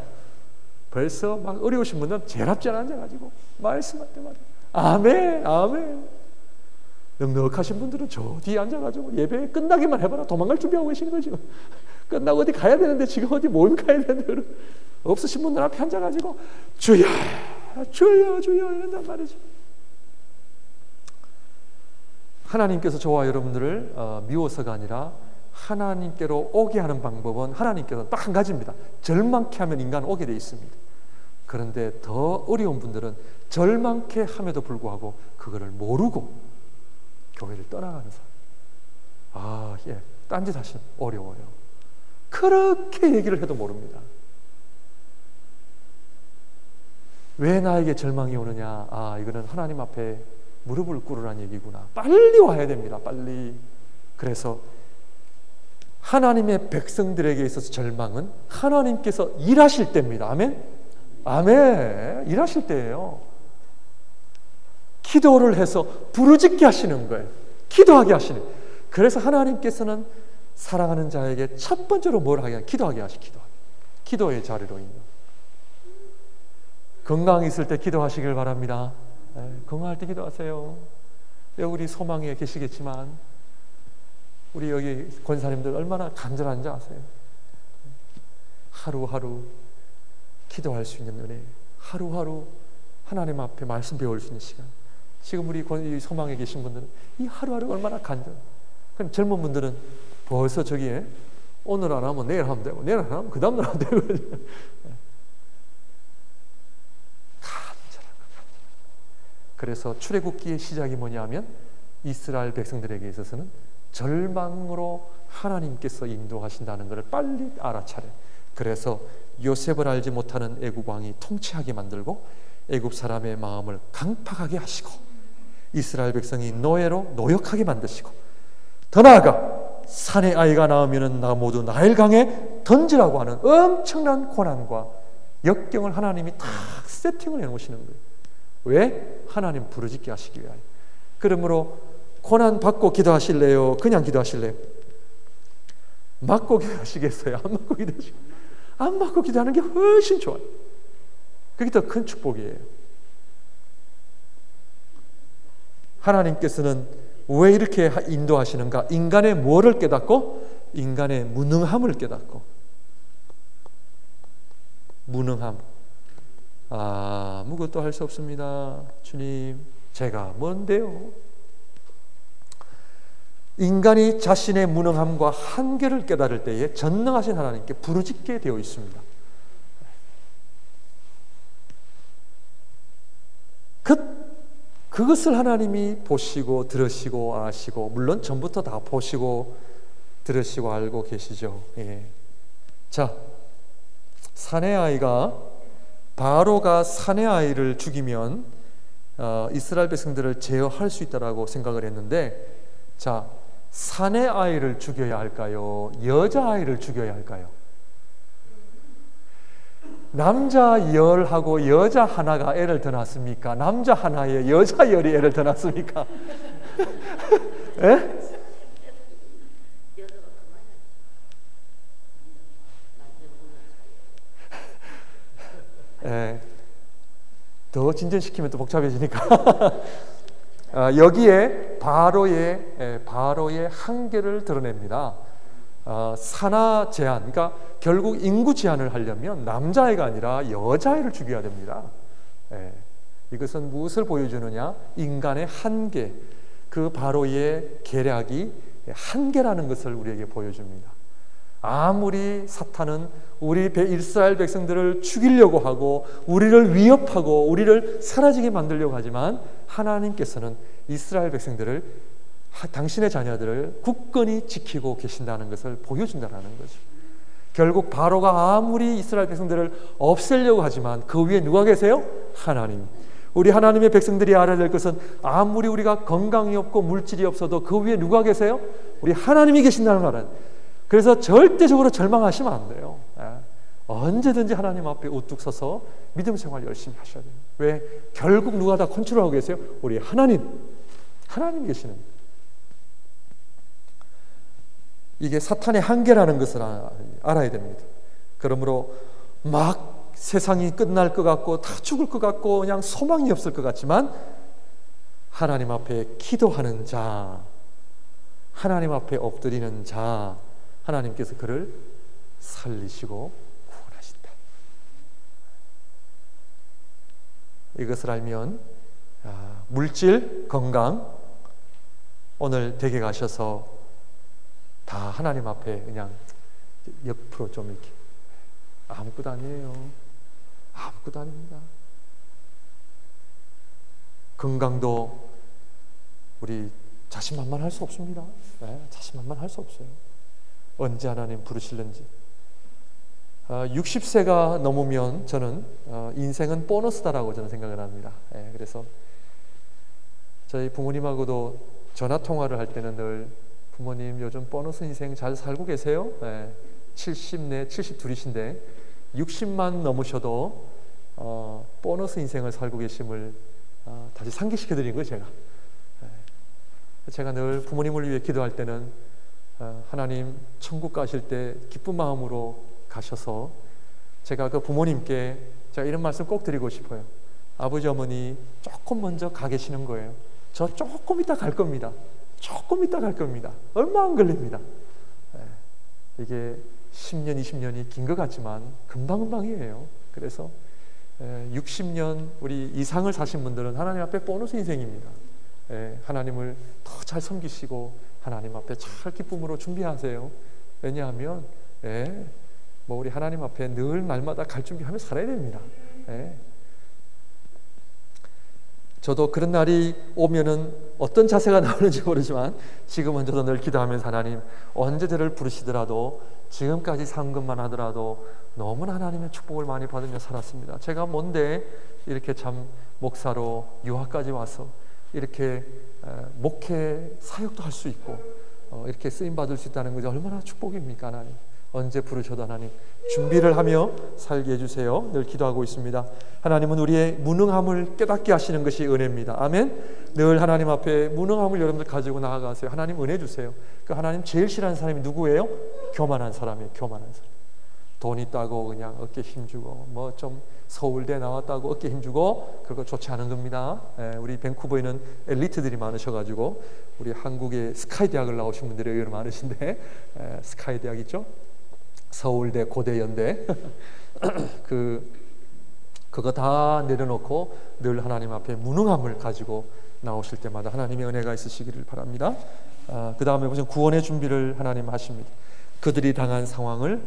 벌써 막 어려우신 분들은 제랍제 앉아가지고 말씀할 때마다 아멘, 아멘. 넉넉하신 분들은 저 뒤에 앉아가지고 예배 끝나기만 해봐라 도망갈 준비하고 계시는 거죠. 끝나고 어디 가야 되는데 지금 어디 모임 가야 되는데 없으신 분들 앞에 앉아가지고 주여 주여 주여 이런단 말이죠. 하나님께서 저와 여러분들을 미워서가 아니라 하나님께로 오게 하는 방법은 하나님께서 딱 한 가지입니다. 절망케 하면 인간은 오게 되어 있습니다. 그런데 더 어려운 분들은 절망케 함에도 불구하고 그거를 모르고 교회를 떠나가는 사람. 아, 예, 딴짓 하시면 어려워요. 그렇게 얘기를 해도 모릅니다. 왜 나에게 절망이 오느냐? 아, 이거는 하나님 앞에 무릎을 꿇으라는 얘기구나. 빨리 와야 됩니다. 빨리. 그래서 하나님의 백성들에게 있어서 절망은 하나님께서 일하실 때입니다. 아멘? 아멘. 일하실 때예요. 기도를 해서 부르짖게 하시는 거예요. 기도하게 하시는 거예요. 그래서 하나님께서는 사랑하는 자에게 첫 번째로 뭘 하게 하냐? 기도하게 하시고 기도의 자리로 인도. 건강이 있을 때 기도하시길 바랍니다. 건강할 때 기도하세요. 우리 소망에 계시겠지만 우리 여기 권사님들 얼마나 간절한지 아세요? 하루하루 기도할 수 있는 은혜, 하루하루 하나님 앞에 말씀 배울 수 있는 시간. 지금 우리 소망에 계신 분들은 이 하루하루가 얼마나 간절. 그럼 젊은 분들은 벌써 저기에 오늘 안 하면 내일 하면 되고 내일 안 하면 그 다음날 하면 되고 그래서 출애굽기의 시작이 뭐냐면 이스라엘 백성들에게 있어서는 절망으로 하나님께서 인도하신다는 것을 빨리 알아차려요. 그래서 요셉을 알지 못하는 애굽 왕이 통치하게 만들고 애굽 사람의 마음을 강팍하게 하시고 이스라엘 백성이 노예로 노역하게 만드시고 더 나아가 산의 아이가 낳으면 나 모두 나일강에 던지라고 하는 엄청난 고난과 역경을 하나님이 다 세팅을 해놓으시는 거예요. 왜? 하나님 부르짖게 하시기 위하여. 그러므로 고난 받고 기도하실래요? 그냥 기도하실래요? 맞고 기도하시겠어요? 안 맞고 기도하시겠어요? 안 맞고 기도하는 게 훨씬 좋아요. 그게 더 큰 축복이에요. 하나님께서는 왜 이렇게 인도하시는가? 인간의 뭐를 깨닫고? 인간의 무능함을 깨닫고. 무능함. 아무것도 할 수 없습니다. 주님, 제가 뭔데요? 인간이 자신의 무능함과 한계를 깨달을 때에 전능하신 하나님께 부르짖게 되어 있습니다. 그것을 하나님이 보시고 들으시고 아시고, 물론 전부터 다 보시고 들으시고 알고 계시죠. 예. 자, 사내 아이가 바로가 사내 아이를 죽이면 이스라엘 백성들을 제어할 수 있다라고 생각을 했는데, 자, 사내 아이를 죽여야 할까요? 여자 아이를 죽여야 할까요? 남자 10하고 여자 하나가 애를 더 낳습니까? 남자 하나에 여자 10이 애를 더 낳습니까? 예? 예. 더 진전시키면 또 복잡해지니까 여기에 바로의 한계를 드러냅니다. 산하 제한, 그러니까 결국 인구 제한을 하려면 남자아이가 아니라 여자아이를 죽여야 됩니다. 예. 이것은 무엇을 보여주느냐? 인간의 한계, 그 바로의 계략이 한계라는 것을 우리에게 보여줍니다. 아무리 사탄은 우리 이스라엘 백성들을 죽이려고 하고 우리를 위협하고 우리를 사라지게 만들려고 하지만 하나님께서는 이스라엘 백성들을, 당신의 자녀들을 굳건히 지키고 계신다는 것을 보여준다는 거죠. 결국 바로가 아무리 이스라엘 백성들을 없애려고 하지만 그 위에 누가 계세요? 하나님. 우리 하나님의 백성들이 알아야 될 것은 아무리 우리가 건강이 없고 물질이 없어도 그 위에 누가 계세요? 우리 하나님이 계신다는 걸 알아요. 그래서 절대적으로 절망하시면 안 돼요. 언제든지 하나님 앞에 우뚝 서서 믿음 생활 열심히 하셔야 돼요. 왜? 결국 누가 다 컨트롤하고 계세요? 우리 하나님이 계시는 거예요. 이게 사탄의 한계라는 것을 알아야 됩니다. 그러므로 막 세상이 끝날 것 같고 다 죽을 것 같고 그냥 소망이 없을 것 같지만 하나님 앞에 기도하는 자, 하나님 앞에 엎드리는 자, 하나님께서 그를 살리시고 구원하신다. 이것을 알면 물질, 건강, 오늘 댁에 가셔서 다 하나님 앞에 그냥 옆으로 좀 이렇게, 아무것도 아니에요. 아무것도 아닙니다. 건강도 우리 자신만만할 수 없습니다. 자신만만할 수 없어요. 언제 하나님 부르실는지. 60세가 넘으면 저는 인생은 보너스다라고 저는 생각을 합니다. 그래서 저희 부모님하고도 전화 통화를 할 때는 늘 부모님 요즘 보너스 인생 잘 살고 계세요? 70네 72이신데 60만 넘으셔도 보너스 인생을 살고 계심을 다시 상기시켜 드린 거예요. 제가 늘 부모님을 위해 기도할 때는 하나님 천국 가실 때 기쁜 마음으로 가셔서 제가 그 부모님께 제가 이런 말씀 꼭 드리고 싶어요. 아버지 어머니 조금 먼저 가 계시는 거예요. 저 조금 이따 갈 겁니다. 조금 이따 갈 겁니다. 얼마 안 걸립니다. 이게 10년, 20년이 긴 것 같지만 금방금방이에요. 그래서 60년 우리 이상을 사신 분들은 하나님 앞에 보너스 인생입니다. 하나님을 더 잘 섬기시고 하나님 앞에 잘 기쁨으로 준비하세요. 왜냐하면 뭐 우리 하나님 앞에 늘 날마다 갈 준비하면서 살아야 됩니다. 저도 그런 날이 오면은 어떤 자세가 나오는지 모르지만 지금은 저도 늘 기도하면서 하나님 언제 저를 부르시더라도 지금까지 산 것만 하더라도 너무나 하나님의 축복을 많이 받으며 살았습니다. 제가 뭔데 이렇게 참 목사로 유학까지 와서 이렇게 목회 사역도 할 수 있고 이렇게 쓰임받을 수 있다는 것이 얼마나 축복입니까. 하나님 언제 부르셔도 하나님 준비를 하며 살게 해주세요. 늘 기도하고 있습니다. 하나님은 우리의 무능함을 깨닫게 하시는 것이 은혜입니다. 아멘. 늘 하나님 앞에 무능함을 여러분들 가지고 나아가세요. 하나님 은혜 주세요. 그 하나님 제일 싫어하는 사람이 누구예요? 교만한 사람이에요. 교만한 사람. 돈 있다고 그냥 어깨 힘주고 뭐 좀 서울대 나왔다고 어깨 힘주고 그거 좋지 않은 겁니다. 우리 밴쿠버에는 엘리트들이 많으셔가지고 우리 한국의 스카이 대학을 나오신 분들이 의외로 많으신데 스카이 대학 있죠? 서울대, 고대연대 그거 다 내려놓고 늘 하나님 앞에 무능함을 가지고 나오실 때마다 하나님의 은혜가 있으시기를 바랍니다. 그 다음에 무슨 구원의 준비를 하나님 하십니다. 그들이 당한 상황을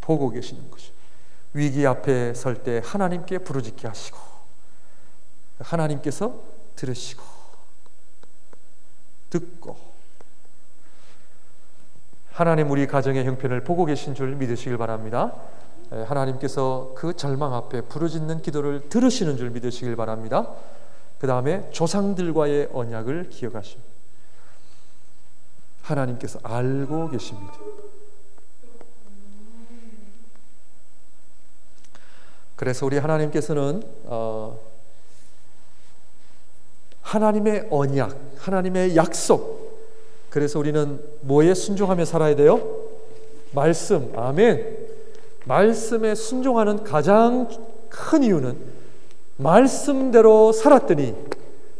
보고 계시는 것이 위기 앞에 설 때 하나님께 부르짖게 하시고 하나님께서 들으시고 듣고 하나님 우리 가정의 형편을 보고 계신 줄 믿으시길 바랍니다. 하나님께서 그 절망 앞에 부르짖는 기도를 들으시는 줄 믿으시길 바랍니다. 그 다음에 조상들과의 언약을 기억하십니다. 하나님께서 알고 계십니다. 그래서 우리 하나님께서는 하나님의 언약, 하나님의 약속, 그래서 우리는 뭐에 순종하며 살아야 돼요? 말씀, 아멘. 말씀에 순종하는 가장 큰 이유는 말씀대로 살았더니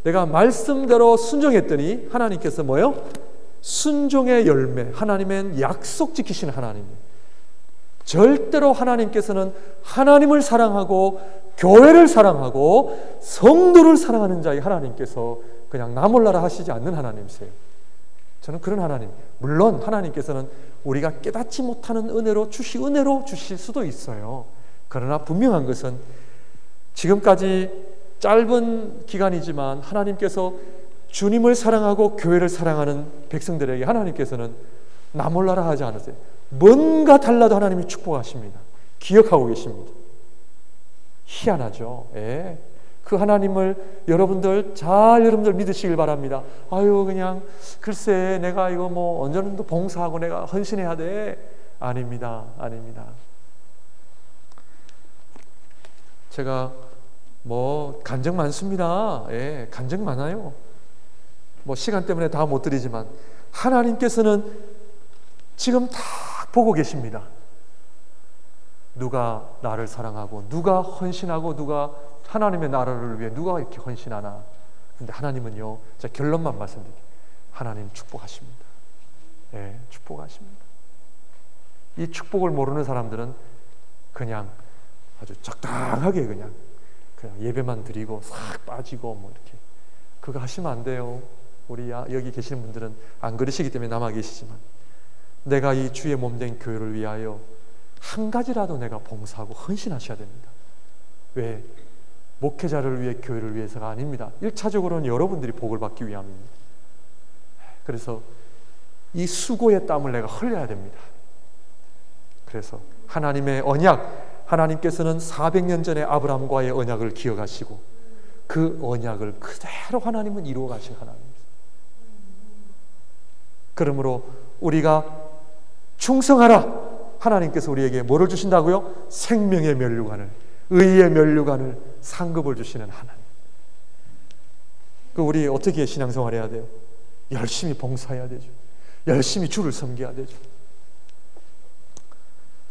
내가 말씀대로 순종했더니 하나님께서 뭐예요? 순종의 열매, 하나님은 약속 지키시는 하나님이에요. 절대로 하나님께서는 하나님을 사랑하고 교회를 사랑하고 성도를 사랑하는 자의 하나님께서 그냥 나 몰라라 하시지 않는 하나님이세요. 저는 그런 하나님, 물론 하나님께서는 우리가 깨닫지 못하는 은혜로 주실 수도 있어요. 그러나 분명한 것은 지금까지 짧은 기간이지만 하나님께서 주님을 사랑하고 교회를 사랑하는 백성들에게 하나님께서는 나 몰라라 하지 않으세요. 뭔가 달라도 하나님이 축복하십니다. 기억하고 계십니다. 희한하죠. 예. 그 하나님을 여러분들 믿으시길 바랍니다. 아유 그냥 글쎄 내가 이거 뭐 언제 정도 봉사하고 내가 헌신해야 돼. 아닙니다. 제가 뭐 간증 많습니다. 예, 간증 많아요. 뭐 시간 때문에 다 못 드리지만 하나님께서는 지금 다 보고 계십니다. 누가 나를 사랑하고 누가 헌신하고 누가 하나님의 나라를 위해 누가 이렇게 헌신하나. 근데 하나님은요, 제가 결론만 말씀드릴게요. 하나님 축복하십니다. 예, 축복하십니다. 이 축복을 모르는 사람들은 그냥 아주 적당하게 그냥 예배만 드리고 싹 빠지고 뭐 이렇게 그거 하시면 안 돼요. 우리 여기 계시는 분들은 안 그러시기 때문에 남아 계시지만 내가 이 주의 몸된 교회를 위하여 한 가지라도 내가 봉사하고 헌신하셔야 됩니다. 왜? 목회자를 위해 교회를 위해서가 아닙니다. 1차적으로는 여러분들이 복을 받기 위함입니다. 그래서 이 수고의 땀을 내가 흘려야 됩니다. 그래서 하나님의 언약, 하나님께서는 400년 전에 아브라함과의 언약을 기억하시고 그 언약을 그대로 하나님은 이루어 가신 하나님입니다. 그러므로 우리가 충성하라. 하나님께서 우리에게 뭐를 주신다고요? 생명의 면류관을, 의의 면류관을 상급을 주시는 하나님. 그 우리 어떻게 신앙생활 해야 돼요? 열심히 봉사해야 되죠. 열심히 주를 섬겨야 되죠.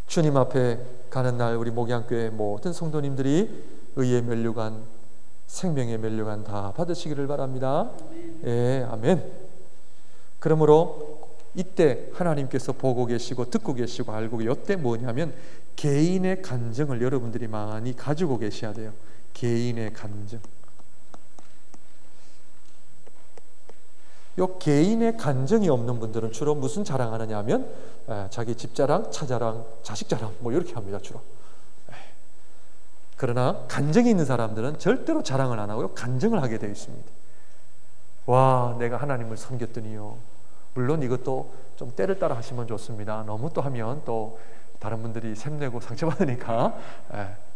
주님 앞에 가는 날 우리 목양교회 모든 성도님들이 의의 면류관, 생명의 면류관 다 받으시기를 바랍니다. 예, 아멘. 그러므로 이때 하나님께서 보고 계시고 듣고 계시고 알고, 이때 뭐냐면 개인의 간증을 여러분들이 많이 가지고 계셔야 돼요. 개인의 간증. 요 개인의 간증이 없는 분들은 주로 무슨 자랑하느냐 하면 자기 집 자랑, 차 자랑, 자식 자랑 뭐 이렇게 합니다. 주로. 그러나 간증이 있는 사람들은 절대로 자랑을 안 하고요, 간증을 하게 되어 있습니다. 와, 내가 하나님을 섬겼더니요. 물론 이것도 좀 때를 따라 하시면 좋습니다. 너무 또 하면 또 다른 분들이 샘내고 상처받으니까.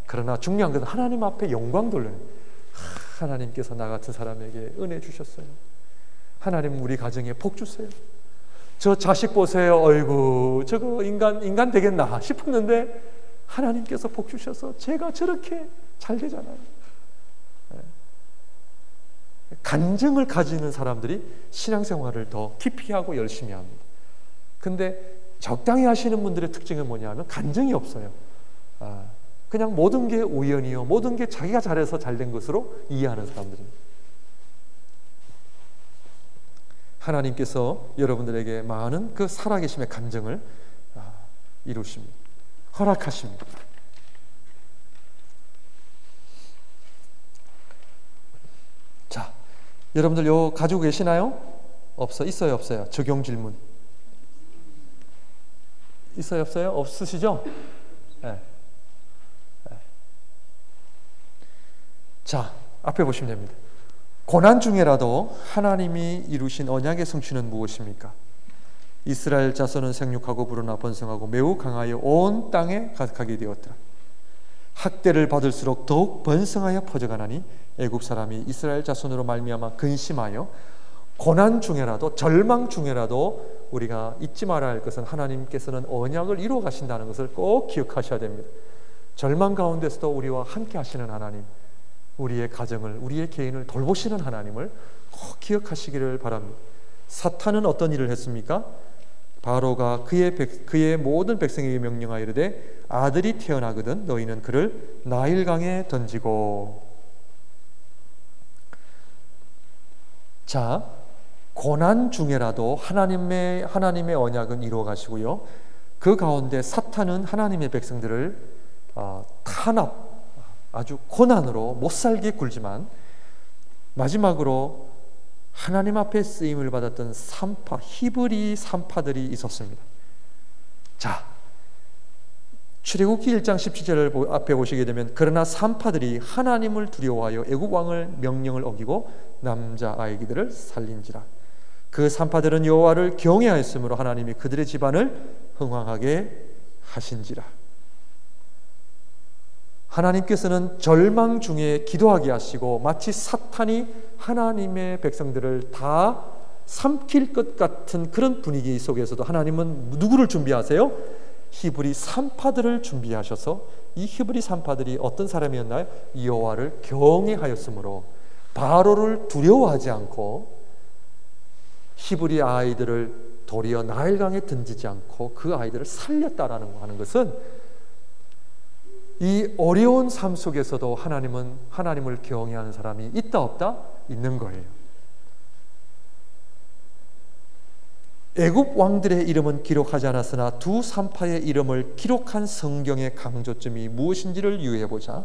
그러나 중요한 것은 하나님 앞에 영광 돌려요. 하나님께서 나 같은 사람에게 은혜 주셨어요. 하나님 우리 가정에 복 주세요. 저 자식 보세요. 어이구 저거 인간 되겠나 싶었는데 하나님께서 복 주셔서 제가 저렇게 잘 되잖아요. 간증을 가지는 사람들이 신앙생활을 더 깊이 하고 열심히 합니다. 근데 적당히 하시는 분들의 특징은 뭐냐면 간증이 없어요. 그냥 모든 게 우연이요, 모든 게 자기가 잘해서 잘된 것으로 이해하는 사람들입니다. 하나님께서 여러분들에게 많은 그 살아계심의 간증을 이루십니다. 허락하십니다. 자, 여러분들 요 가지고 계시나요? 있어요, 없어요? 적용 질문. 있어요, 없어요? 없으시죠? 네. 자, 앞에 보시면 됩니다. 고난 중에라도 하나님이 이루신 언약의 성취는 무엇입니까? 이스라엘 자손은 생육하고 불어나 번성하고 매우 강하여 온 땅에 가득하게 되었더라. 학대를 받을수록 더욱 번성하여 퍼져가나니 애국 사람이 이스라엘 자손으로 말미암아 근심하여, 고난 중에라도 절망 중에라도 우리가 잊지 말아야 할 것은 하나님께서는 언약을 이루어 가신다는 것을 꼭 기억하셔야 됩니다. 절망 가운데서도 우리와 함께 하시는 하나님, 우리의 가정을, 우리의 개인을 돌보시는 하나님을 꼭 기억하시기를 바랍니다. 사탄은 어떤 일을 했습니까? 바로가 그의 모든 백성에게 명령하여 이르되 아들이 태어나거든 너희는 그를 나일강에 던지고, 자, 고난 중에라도 하나님의 언약은 이루어 가시고요. 그 가운데 사탄은 하나님의 백성들을 탄압, 아주 고난으로 못살게 굴지만 마지막으로 하나님 앞에 쓰임을 받았던 산파, 히브리 산파들이 있었습니다. 자, 출애굽기 1장 17절을 앞에 보시게 되면 그러나 산파들이 하나님을 두려워하여 애굽 왕의 명령을 어기고 남자 아이들을 살린지라. 그 산파들은 여호와를 경외하였으므로 하나님이 그들의 집안을 흥왕하게 하신지라. 하나님께서는 절망 중에 기도하게 하시고 마치 사탄이 하나님의 백성들을 다 삼킬 것 같은 그런 분위기 속에서도 하나님은 누구를 준비하세요? 히브리 산파들을 준비하셔서 이 히브리 산파들이 어떤 사람이었나요? 여호와를 경외하였으므로 바로를 두려워하지 않고 히브리 아이들을 도리어 나일강에 던지지 않고 그 아이들을 살렸다라는 거 하는 것은 이 어려운 삶 속에서도 하나님은 하나님을 경외하는 사람이 있다 없다? 있는 거예요. 애굽 왕들의 이름은 기록하지 않았으나 두 산파의 이름을 기록한 성경의 강조점이 무엇인지를 유의해보자.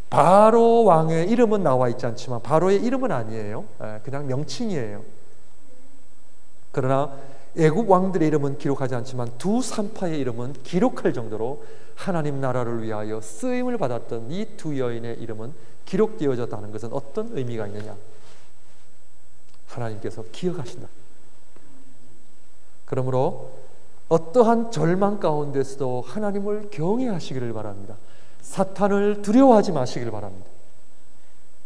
바로 왕의 이름은 나와 있지 않지만 바로의 이름은 아니에요. 그냥 명칭이에요. 그러나 애굽 왕들의 이름은 기록하지 않지만 두 산파의 이름은 기록할 정도로 하나님 나라를 위하여 쓰임을 받았던 이 두 여인의 이름은 기록되어졌다는 것은 어떤 의미가 있느냐? 하나님께서 기억하신다. 그러므로 어떠한 절망 가운데서도 하나님을 경외하시기를 바랍니다. 사탄을 두려워하지 마시길 바랍니다.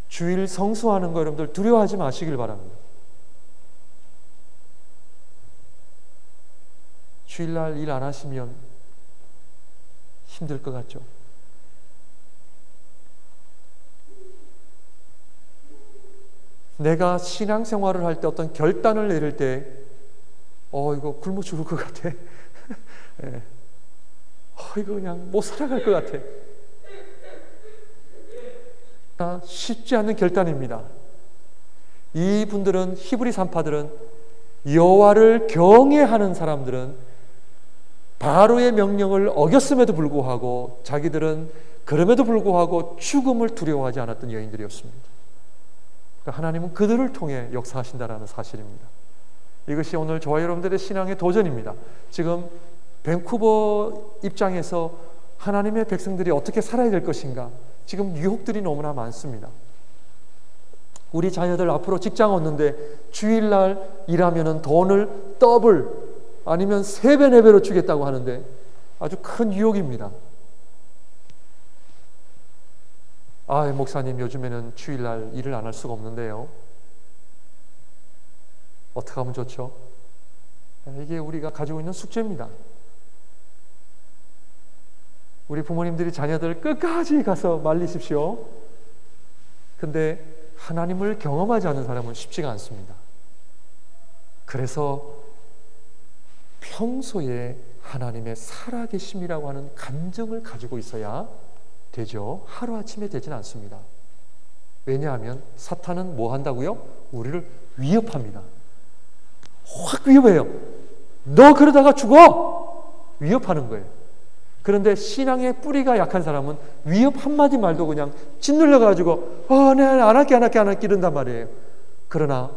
주일 성수하는 거 여러분들 두려워하지 마시길 바랍니다. 주일날 일 안 하시면 힘들 것 같죠? 내가 신앙생활을 할 때 어떤 결단을 내릴 때 이거 굶어 죽을 것 같아. 네. 이거 그냥 못 살아갈 것 같아. 쉽지 않은 결단입니다. 이분들은 히브리 산파들은 여호와를 경외하는 사람들은 바로의 명령을 어겼음에도 불구하고 자기들은 그럼에도 불구하고 죽음을 두려워하지 않았던 여인들이었습니다. 하나님은 그들을 통해 역사하신다는 사실입니다. 이것이 오늘 저와 여러분들의 신앙의 도전입니다. 지금 밴쿠버 입장에서 하나님의 백성들이 어떻게 살아야 될 것인가? 지금 유혹들이 너무나 많습니다. 우리 자녀들 앞으로 직장 얻는데 주일날 일하면 돈을 더블 아니면 3배, 4배로 주겠다고 하는데 아주 큰 유혹입니다. 목사님 요즘에는 주일날 일을 안 할 수가 없는데요. 어떻게 하면 좋죠? 이게 우리가 가지고 있는 숙제입니다. 우리 부모님들이 자녀들 끝까지 가서 말리십시오. 근데 하나님을 경험하지 않는 사람은 쉽지가 않습니다. 그래서 평소에 하나님의 살아계심이라고 하는 감정을 가지고 있어야 되죠. 하루아침에 되지는 않습니다. 왜냐하면 사탄은 뭐 한다고요? 우리를 위협합니다. 확 위협해요. 너 그러다가 죽어! 위협하는 거예요. 그런데 신앙의 뿌리가 약한 사람은 위협 한마디 말도 그냥 짓눌러가지고 내가 안 할게 이런단 말이에요. 그러나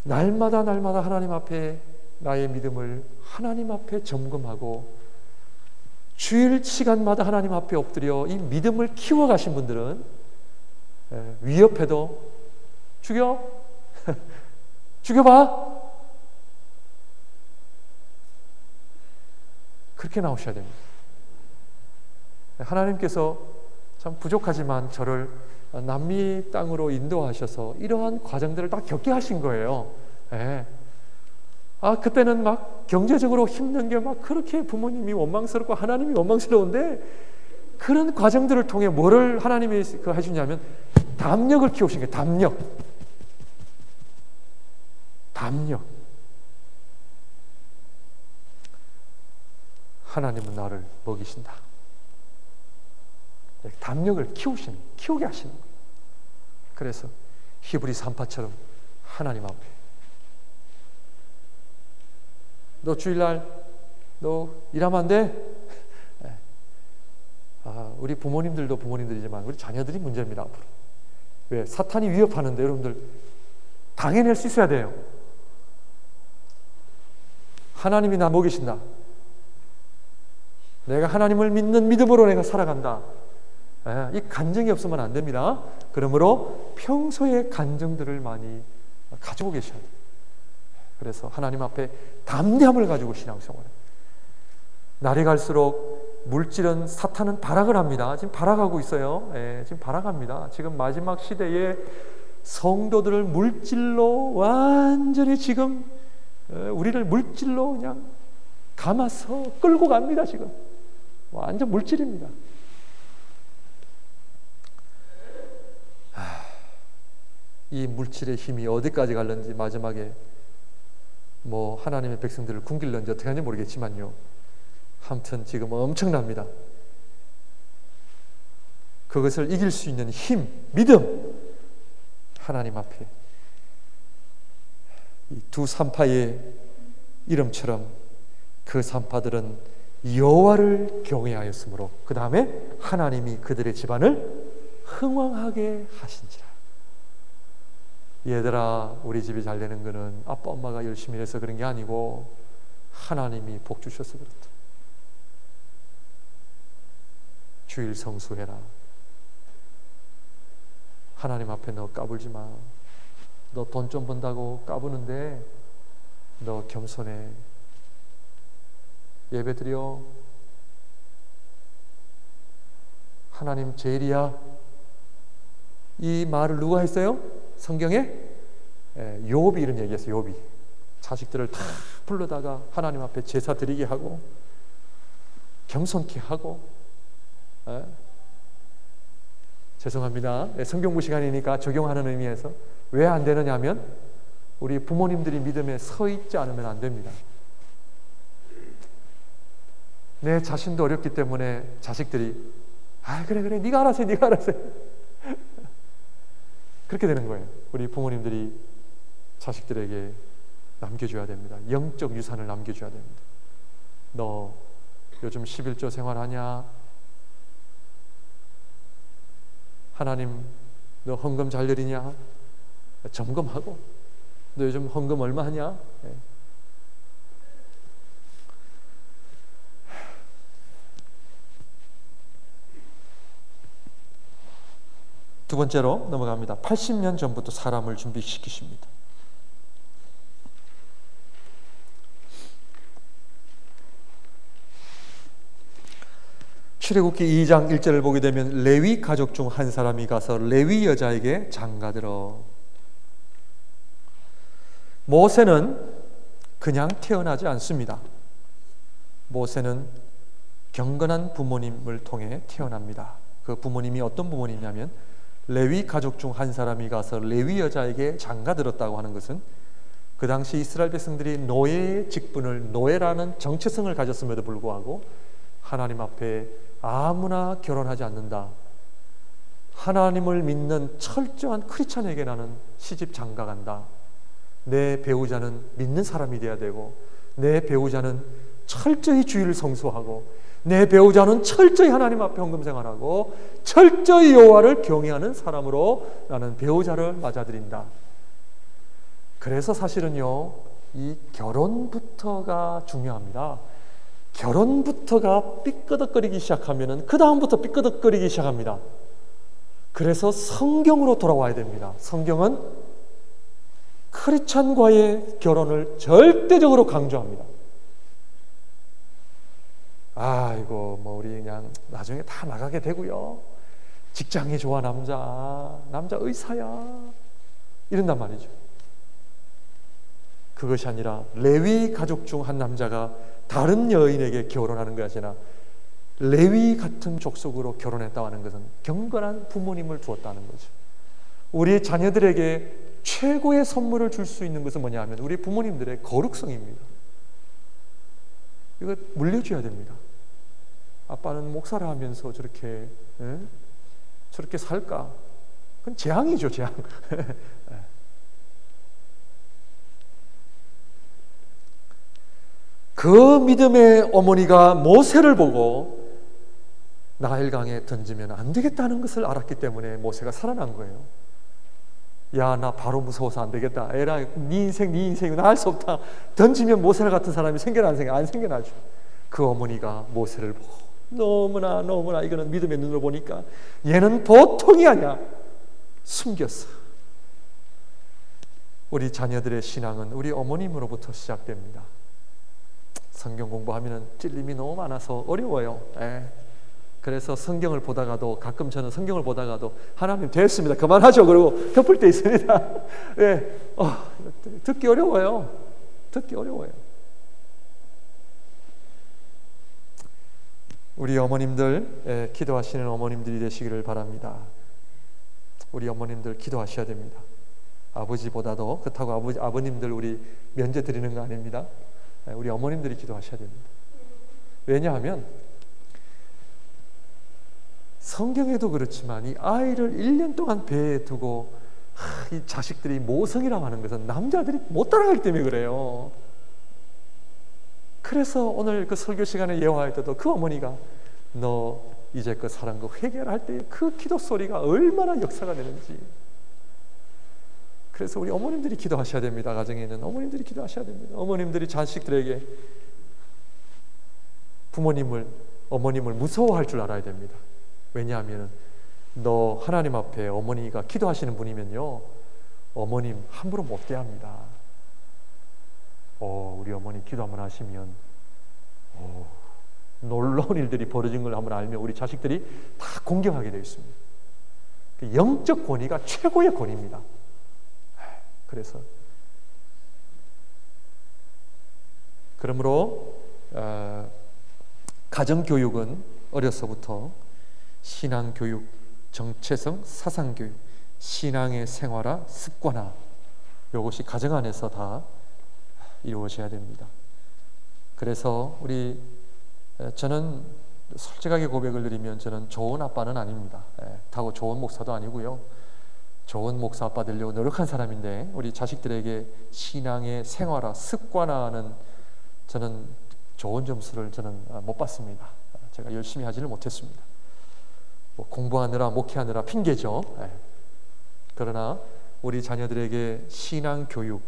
날마다 하나님 앞에 나의 믿음을 하나님 앞에 점검하고 주일 시간마다 하나님 앞에 엎드려 이 믿음을 키워가신 분들은 위협해도 죽여봐 그렇게 나오셔야 됩니다. 하나님께서 참 부족하지만 저를 남미 땅으로 인도하셔서 이러한 과정들을 다 겪게 하신 거예요. 그때는 막 경제적으로 힘든 게 막 그렇게 부모님이 원망스럽고 하나님이 원망스러운데 그런 과정들을 통해 뭐를 하나님이 해주냐면 담력을 키우신 거예요. 담력. 하나님은 나를 먹이신다. 담력을 키우게 하시는 거예요. 그래서 히브리 산파처럼 하나님 앞에. 너 주일날 너 일하면 안 돼? 우리 부모님들도 부모님들이지만 우리 자녀들이 문제입니다. 앞으로. 왜? 사탄이 위협하는데 여러분들 당해낼 수 있어야 돼요. 하나님이 나 먹이신다. 내가 하나님을 믿는 믿음으로 내가 살아간다. 이 간증이 없으면 안 됩니다. 그러므로 평소에 간증들을 많이 가지고 계셔야 돼요. 그래서 하나님 앞에 담대함을 가지고 신앙생활을. 날이 갈수록 물질은 사탄은 발악을 합니다. 지금 발악하고 있어요. 지금 발악합니다. 지금 마지막 시대에 성도들을 물질로 완전히 지금 우리를 물질로 그냥 감아서 끌고 갑니다. 지금 완전 물질입니다. 이 물질의 힘이 어디까지 갈는지 마지막에 뭐 하나님의 백성들을 굶길는지 어떻게 하는지 모르겠지만요. 아무튼 지금 엄청납니다. 그것을 이길 수 있는 힘, 믿음, 하나님 앞에 이 두 산파의 이름처럼 그 산파들은 여호와를 경외하였으므로 그 다음에 하나님이 그들의 집안을 흥왕하게 하신지라. 얘들아, 우리 집이 잘 되는 거는 아빠 엄마가 열심히 해서 그런 게 아니고 하나님이 복 주셔서 그렇다. 주일 성수해라. 하나님 앞에 너 까불지 마. 너 돈 좀 번다고 까부는데 너 겸손해. 예배 드려. 하나님 제일이야. 이 말을 누가 했어요? 성경에 욥이 이런 얘기했어요. 욥이 자식들을 다 불러다가 하나님 앞에 제사 드리게 하고 겸손케 하고. 죄송합니다. 성경부 시간이니까 적용하는 의미에서 왜 안 되느냐 하면 우리 부모님들이 믿음에 서 있지 않으면 안 됩니다. 내 자신도 어렵기 때문에 자식들이 그래 네가 알아서 해, 네가 알아서 해. 그렇게 되는 거예요. 우리 부모님들이 자식들에게 남겨줘야 됩니다. 영적 유산을 남겨줘야 됩니다. 너 요즘 11조 생활하냐? 하나님 너 헌금 잘 드리냐? 점검하고. 너 요즘 헌금 얼마 하냐? 두 번째로 넘어갑니다. 80년 전부터 사람을 준비시키십니다. 출애굽기 2장 1절을 보게 되면 레위 가족 중 한 사람이 가서 레위 여자에게 장가들어. 모세는 그냥 태어나지 않습니다. 모세는 경건한 부모님을 통해 태어납니다. 그 부모님이 어떤 부모님이냐면 레위 가족 중 한 사람이 가서 레위 여자에게 장가들었다고 하는 것은 그 당시 이스라엘 백성들이 노예의 직분을, 노예라는 정체성을 가졌음에도 불구하고 하나님 앞에 아무나 결혼하지 않는다. 하나님을 믿는 철저한 크리스찬에게 나는 시집 장가 간다. 내 배우자는 믿는 사람이 돼야 되고, 내 배우자는 철저히 주일을 성수하고, 내 배우자는 철저히 하나님 앞에 헌금 생활하고 철저히 여호와를 경외하는 사람으로 나는 배우자를 맞아들인다. 그래서 사실은요, 이 결혼부터가 중요합니다. 결혼부터가 삐끄덕거리기 시작하면은 그 다음부터 삐끄덕거리기 시작합니다. 그래서 성경으로 돌아와야 됩니다. 성경은 크리스찬과의 결혼을 절대적으로 강조합니다. 이거 뭐 우리 그냥 나중에 다 나가게 되고요. 직장이 좋아, 남자 의사야, 이런단 말이죠. 그것이 아니라 레위 가족 중 한 남자가 다른 여인에게 결혼하는 것이 아니라 레위 같은 족속으로 결혼했다고 하는 것은 경건한 부모님을 두었다는 거죠. 우리 자녀들에게 최고의 선물을 줄 수 있는 것은 뭐냐 하면 우리 부모님들의 거룩성입니다. 이거 물려줘야 됩니다. 아빠는 목사를 하면서 저렇게 살까? 그건 재앙이죠, 재앙. 그 믿음의 어머니가 모세를 보고 나일강에 던지면 안 되겠다는 것을 알았기 때문에 모세가 살아난 거예요. 야, 나 바로 무서워서 안 되겠다. 에라, 네 인생 나 할 수 없다. 던지면 모세 같은 사람이 생겨나 안 생겨나죠. 그 어머니가 모세를 보고 너무나 이거는 믿음의 눈으로 보니까 얘는 보통이 아니야. 숨겼어. 우리 자녀들의 신앙은 우리 어머님으로부터 시작됩니다. 성경 공부하면 찔림이 너무 많아서 어려워요. 그래서 성경을 보다가도 가끔 저는 성경을 보다가도 하나님 됐습니다. 그만하죠. 그러고 덮을 때 있습니다. 듣기 어려워요. 듣기 어려워요. 우리 어머님들 기도하시는 어머님들이 되시기를 바랍니다. 우리 어머님들 기도하셔야 됩니다. 아버지보다도 그렇다고 아버님들 우리 면제 드리는 거 아닙니다. 우리 어머님들이 기도하셔야 됩니다. 왜냐하면 성경에도 그렇지만 이 아이를 1년 동안 배에 두고 이 자식들이 모성이라고 하는 것은 남자들이 못 따라가기 때문에 그래요. 그래서 오늘 그 설교 시간에 예화할 때도 그 어머니가 너 이제껏 살은 거 회개할 때 그 기도 소리가 얼마나 역사가 되는지. 그래서 우리 어머님들이 기도하셔야 됩니다. 가정에 있는 어머님들이 기도하셔야 됩니다. 어머님들이 자식들에게 어머님을 무서워할 줄 알아야 됩니다. 왜냐하면 너 하나님 앞에 어머니가 기도하시는 분이면요, 어머님 함부로 못 대합니다. 우리 어머니 기도 한번 하시면 놀라운 일들이 벌어진 걸 한번 알면 우리 자식들이 다 공경하게 되어 있습니다. 영적 권위가 최고의 권위입니다. 그래서 그러므로 가정교육은 어려서부터 신앙교육, 정체성, 사상교육, 신앙의 생활화, 습관화, 이것이 가정 안에서 다 이루어져야 됩니다. 그래서 저는 솔직하게 고백을 드리면 저는 좋은 아빠는 아닙니다. 그렇다고 좋은 목사도 아니고요. 좋은 목사 아빠 되려고 노력한 사람인데 우리 자식들에게 신앙의 생활화, 습관화는 저는 좋은 점수를 저는 못 받습니다. 제가 열심히 하지를 못했습니다. 공부하느라 목회하느라 핑계죠. 그러나 우리 자녀들에게 신앙교육,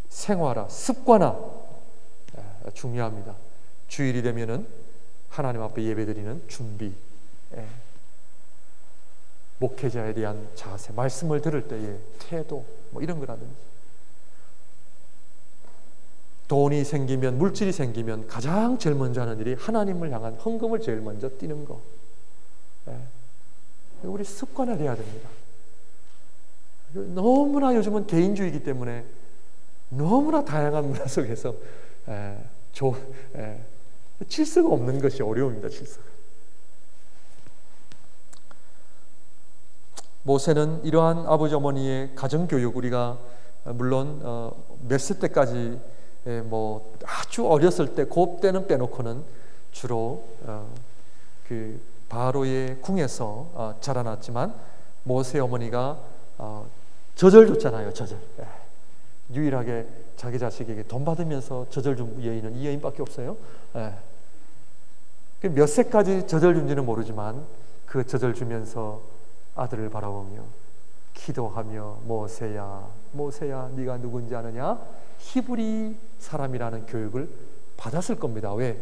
생활화, 습관화 중요합니다. 주일이 되면은 하나님 앞에 예배드리는 준비, 목회자에 대한 자세, 말씀을 들을 때의 태도, 이런 거라든지. 돈이 생기면, 물질이 생기면 가장 제일 먼저 하는 일이 하나님을 향한 헌금을 제일 먼저 띄는 거. 우리 습관화돼야 됩니다. 너무나 요즘은 개인주의이기 때문에 너무나 다양한 문화 속에서 질서가 없는 것이 어려움입니다. 질서가. 모세는 이러한 아버지 어머니의 가정교육, 우리가 물론 몇 세 때까지 아주 어렸을 때 그때는 빼놓고는 주로 그 바로의 궁에서 자라났지만 모세 어머니가 젖을 줬잖아요. 젖을. 유일하게 자기 자식에게 돈 받으면서 젖을 준 여인은 이 여인밖에 없어요. 몇 세까지 젖을 준지는 모르지만 그 젖을 주면서 아들을 바라보며 기도하며 모세야 네가 누군지 아느냐? 히브리 사람이라는 교육을 받았을 겁니다. 왜?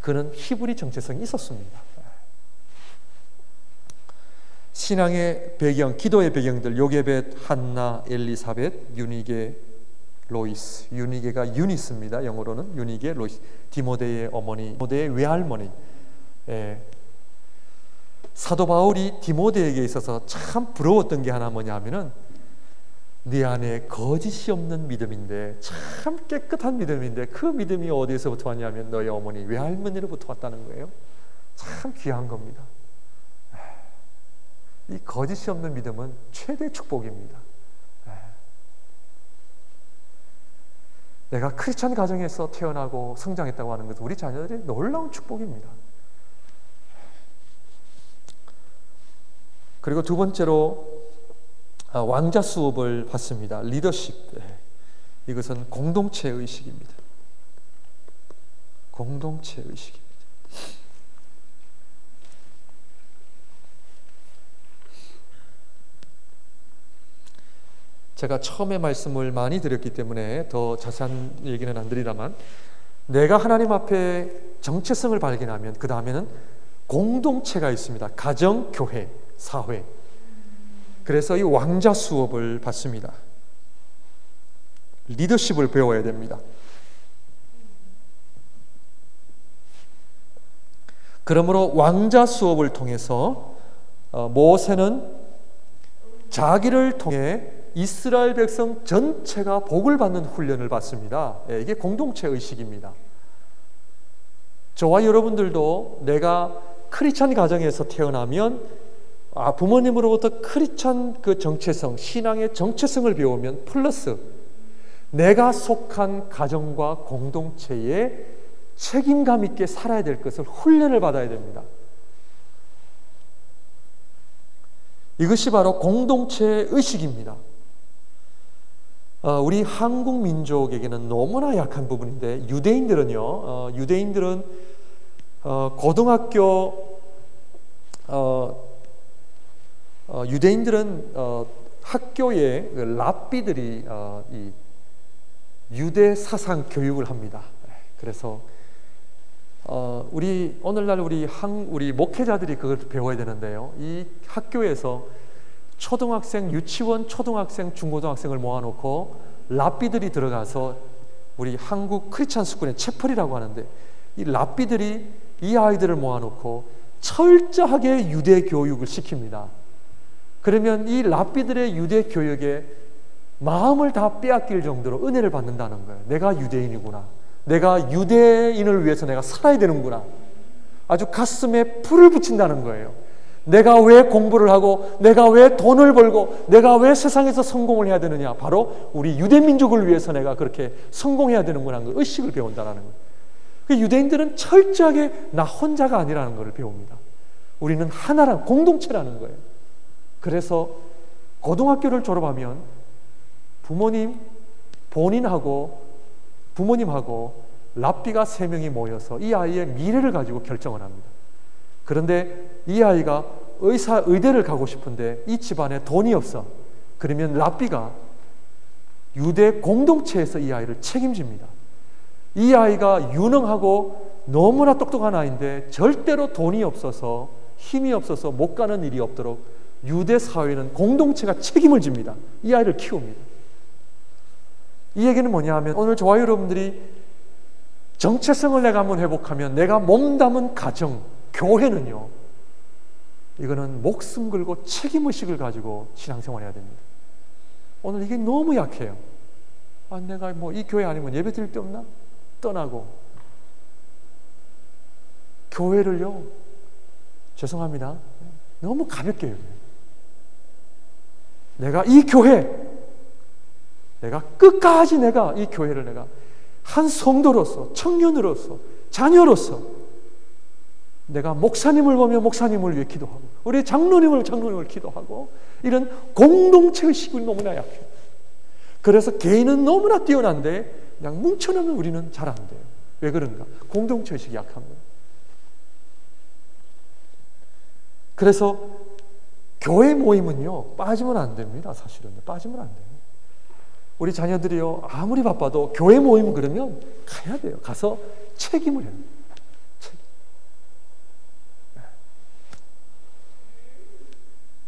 그는 히브리 정체성이 있었습니다. 신앙의 배경, 기도의 배경들, 요게벳, 한나, 엘리사벳, 유니게, 로이스. 유니게가 유니스입니다. 영어로는 유니게, 로이스. 디모데의 어머니, 디모데의 외할머니. 사도 바울이 디모데에게 있어서 참 부러웠던 게 하나 뭐냐면은 네 안에 거짓이 없는 믿음인데, 참 깨끗한 믿음인데 그 믿음이 어디에서부터 왔냐면 너희 어머니 외할머니로부터 왔다는 거예요. 참 귀한 겁니다. 이 거짓이 없는 믿음은 최대 축복입니다. 내가 크리스찬 가정에서 태어나고 성장했다고 하는 것은 우리 자녀들이 놀라운 축복입니다. 그리고 두 번째로 왕자 수업을 받습니다. 리더십. 이것은 공동체 의식입니다. 공동체 의식입니다. 제가 처음에 말씀을 많이 드렸기 때문에 더 자세한 얘기는 안 드리다만, 내가 하나님 앞에 정체성을 발견하면 그 다음에는 공동체가 있습니다. 가정, 교회, 사회. 그래서 이 왕자 수업을 받습니다. 리더십을 배워야 됩니다. 그러므로 왕자 수업을 통해서 모세는 자기를 통해 이스라엘 백성 전체가 복을 받는 훈련을 받습니다. 이게 공동체 의식입니다. 저와 여러분들도 내가 크리스찬 가정에서 태어나면 부모님으로부터 크리스찬 그 정체성, 신앙의 정체성을 배우면 플러스 내가 속한 가정과 공동체에 책임감 있게 살아야 될 것을 훈련을 받아야 됩니다. 이것이 바로 공동체 의식입니다. 우리 한국 민족에게는 너무나 약한 부분인데, 유대인들은요, 유대인들은 학교에 랍비들이 이 유대 사상 교육을 합니다. 그래서 오늘날 우리 목회자들이 그걸 배워야 되는데요. 이 학교에서 유치원 초등학생, 중고등학생을 모아놓고 랍비들이 들어가서 우리 한국 크리스찬 스쿨의 채플이라고 하는데, 이 랍비들이 이 아이들을 모아놓고 철저하게 유대 교육을 시킵니다. 그러면 이 랍비들의 유대 교육에 마음을 다 빼앗길 정도로 은혜를 받는다는 거예요. 내가 유대인이구나. 내가 유대인을 위해서 내가 살아야 되는구나. 아주 가슴에 불을 붙인다는 거예요. 내가 왜 공부를 하고, 내가 왜 돈을 벌고, 내가 왜 세상에서 성공을 해야 되느냐. 바로 우리 유대민족을 위해서 내가 그렇게 성공해야 되는구나 하는 걸 의식을 배운다는 거예요. 그 유대인들은 철저하게 나 혼자가 아니라는 것을 배웁니다. 우리는 하나라는 공동체라는 거예요. 그래서 고등학교를 졸업하면 부모님하고 랍비가 3명이 모여서 이 아이의 미래를 가지고 결정을 합니다. 그런데 이 아이가 의대를 가고 싶은데 이 집안에 돈이 없어. 그러면 랍비가 유대 공동체에서 이 아이를 책임집니다. 이 아이가 유능하고 너무나 똑똑한 아이인데 절대로 돈이 없어서, 힘이 없어서 못 가는 일이 없도록 유대 사회는 공동체가 책임을 집니다. 이 아이를 키웁니다. 이 얘기는 뭐냐 하면, 오늘 저와 여러분들이 정체성을 내가 한번 회복하면 내가 몸담은 가정, 교회는요, 이거는 목숨 걸고 책임의식을 가지고 신앙생활 해야 됩니다. 오늘 이게 너무 약해요. 내가 이 교회 아니면 예배 드릴 데 없나? 떠나고. 교회를요, 죄송합니다, 너무 가볍게 해요. 내가 이 교회, 내가 끝까지 내가 이 교회를 내가 한 성도로서, 청년으로서, 자녀로서 내가 목사님을 보면 목사님을 위해 기도하고, 우리 장로님을 기도하고, 이런 공동체의식이 너무나 약해요. 그래서 개인은 너무나 뛰어난데 그냥 뭉쳐놓으면 우리는 잘 안 돼요. 왜 그런가? 공동체의식이 약합니다. 그래서 교회 모임은요, 빠지면 안 됩니다. 사실은 빠지면 안 돼요. 우리 자녀들이요, 아무리 바빠도 교회 모임 그러면 가야 돼요. 가서 책임을 해요.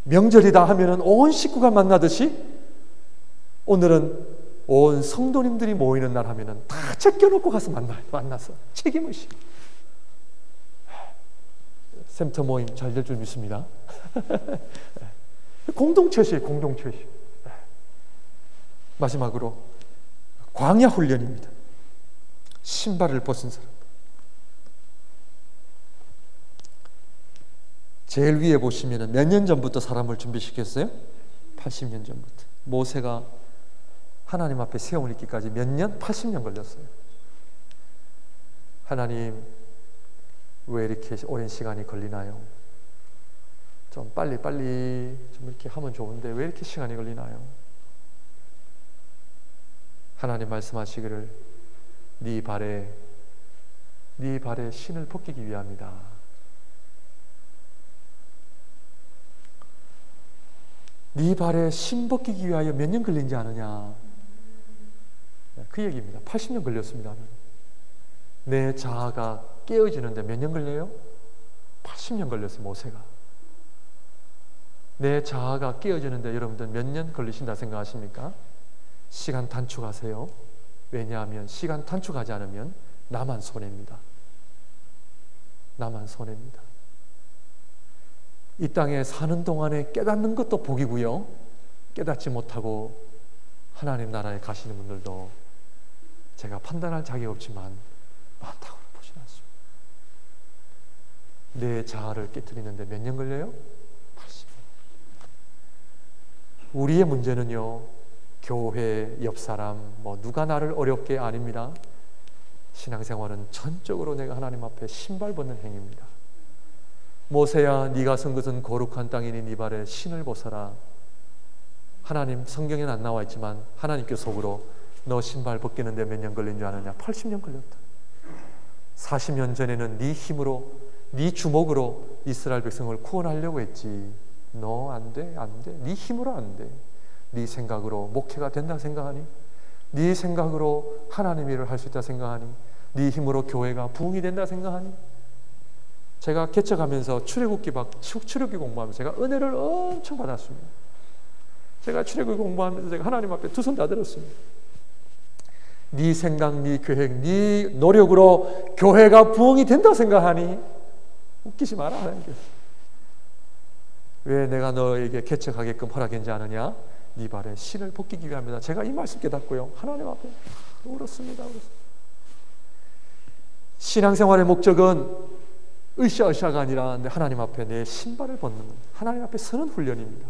명절이다 하면은 온 식구가 만나듯이 오늘은 온 성도님들이 모이는 날 하면은 다 제껴놓고 가서 만나서 책임의식. 센터 모임 잘 될 줄 믿습니다. 공동체식. 마지막으로 광야 훈련입니다. 신발을 벗은 사람. 제일 위에 보시면 몇 년 전부터 사람을 준비시켰어요? 80년 전부터. 모세가 하나님 앞에 세움을 입기까지 몇 년? 80년 걸렸어요. 하나님, 왜 이렇게 오랜 시간이 걸리나요? 좀 빨리 좀 이렇게 하면 좋은데 왜 이렇게 시간이 걸리나요? 하나님 말씀하시기를 네 발에 신을 벗기기 위함이다. 네 발에 신 벗기기 위하여 몇 년 걸린지 아느냐? 그 얘기입니다. 80년 걸렸습니다. 내 자아가 깨어지는데 몇 년 걸려요? 80년 걸렸어요. 모세가. 내 자아가 깨어지는데 여러분들 몇 년 걸리신다 생각하십니까? 시간 단축하세요. 왜냐하면 시간 단축하지 않으면 나만 손해입니다. 나만 손해입니다. 이 땅에 사는 동안에 깨닫는 것도 복이고요. 깨닫지 못하고 하나님 나라에 가시는 분들도 제가 판단할 자격이 없지만 많다고 보진 않습니다. 내 자아를 깨트리는데 몇 년 걸려요? 80년. 우리의 문제는요, 교회, 옆 사람, 누가 나를 어렵게 아닙니다. 신앙생활은 전적으로 내가 하나님 앞에 신발 벗는 행위입니다. 모세야, 네가 선 것은 거룩한 땅이니 네 발에 신을 벗어라. 하나님, 성경에는 안 나와 있지만 하나님께 속으로 너 신발 벗기는데 몇 년 걸린 줄 아느냐? 80년 걸렸다. 40년 전에는 네 힘으로, 네 주먹으로 이스라엘 백성을 구원하려고 했지. 너 안 돼, 안 돼. 네 힘으로 안 돼. 네 생각으로 목회가 된다 생각하니? 네 생각으로 하나님 일을 할 수 있다 생각하니? 네 힘으로 교회가 부흥이 된다 생각하니? 제가 개척하면서 출애굽기 공부하면서 제가 은혜를 엄청 받았습니다. 제가 출애굽기 공부하면서 제가 하나님 앞에 두 손 다 들었습니다. 네 생각, 네 계획, 네 노력으로 교회가 부흥이 된다 생각하니? 웃기지 마라, 하나님께서. 왜 내가 너에게 개척하게끔 허락했지 않느냐? 네 발에 신을 벗기기 위함이다. 제가 이 말씀 깨닫고요, 하나님 앞에 울었습니다. 신앙생활의 목적은 으쌰으쌰가 아니라 하나님 앞에 내 신발을 벗는, 하나님 앞에 서는 훈련입니다.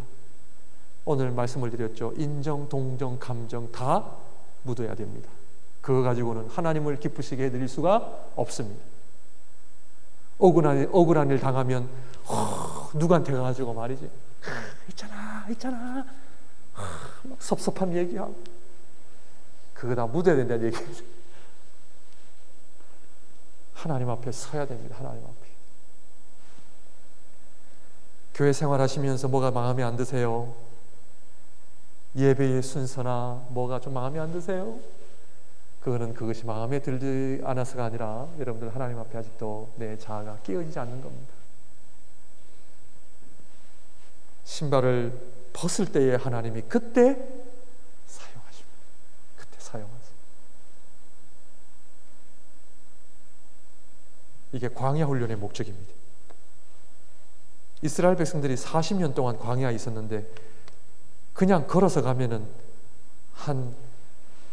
오늘 말씀을 드렸죠. 인정, 동정, 감정 다 묻어야 됩니다. 그거 가지고는 하나님을 기쁘시게 해드릴 수가 없습니다. 억울한 일 당하면 누구한테 가가지고 말이지, 있잖아 막 섭섭함 얘기하고, 그거 다 묻어야 된다는 얘기죠. 하나님 앞에 서야 됩니다. 하나님 앞에. 교회 생활하시면서 뭐가 마음에 안 드세요? 예배의 순서나 뭐가 좀 마음에 안 드세요? 그것이 마음에 들지 않아서가 아니라 여러분들 하나님 앞에 아직도 내 자아가 깨어지지 않는 겁니다. 신발을 벗을 때에 하나님이 그때 사용하십니다. 그때 사용하세요. 이게 광야 훈련의 목적입니다. 이스라엘 백성들이 40년 동안 광야에 있었는데 그냥 걸어서 가면은 한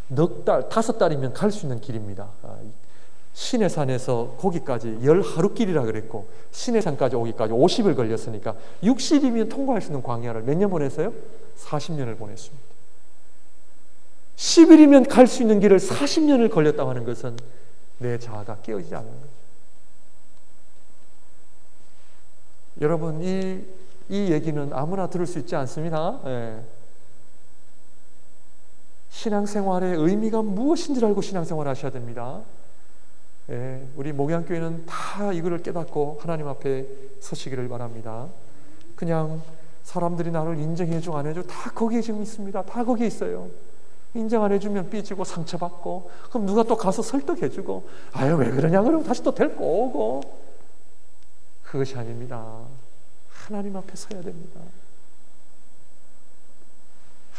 넉 달, 5달이면 갈 수 있는 길입니다. 시내산에서 거기까지 10하루길이라 그랬고, 시내산까지 오기까지 50일 걸렸으니까 60일이면 통과할 수 있는 광야를 몇 년 보냈어요? 40년을 보냈습니다. 10일이면 갈 수 있는 길을 40년을 걸렸다고 하는 것은 내 자아가 깨어지지 않는 거죠. 여러분, 이 얘기는 아무나 들을 수 있지 않습니다. 예. 신앙생활의 의미가 무엇인지를 알고 신앙생활을 하셔야 됩니다. 예, 우리 목양교회는 다 이거를 깨닫고 하나님 앞에 서시기를 바랍니다. 그냥 사람들이 나를 인정해주고 안 해주고 다 거기에 지금 있습니다. 다 거기에 있어요. 인정 안 해주면 삐지고 상처받고, 그럼 누가 또 가서 설득해주고, 아유 왜 그러냐 그러면 다시 또 데리고 오고. 그것이 아닙니다. 하나님 앞에 서야 됩니다.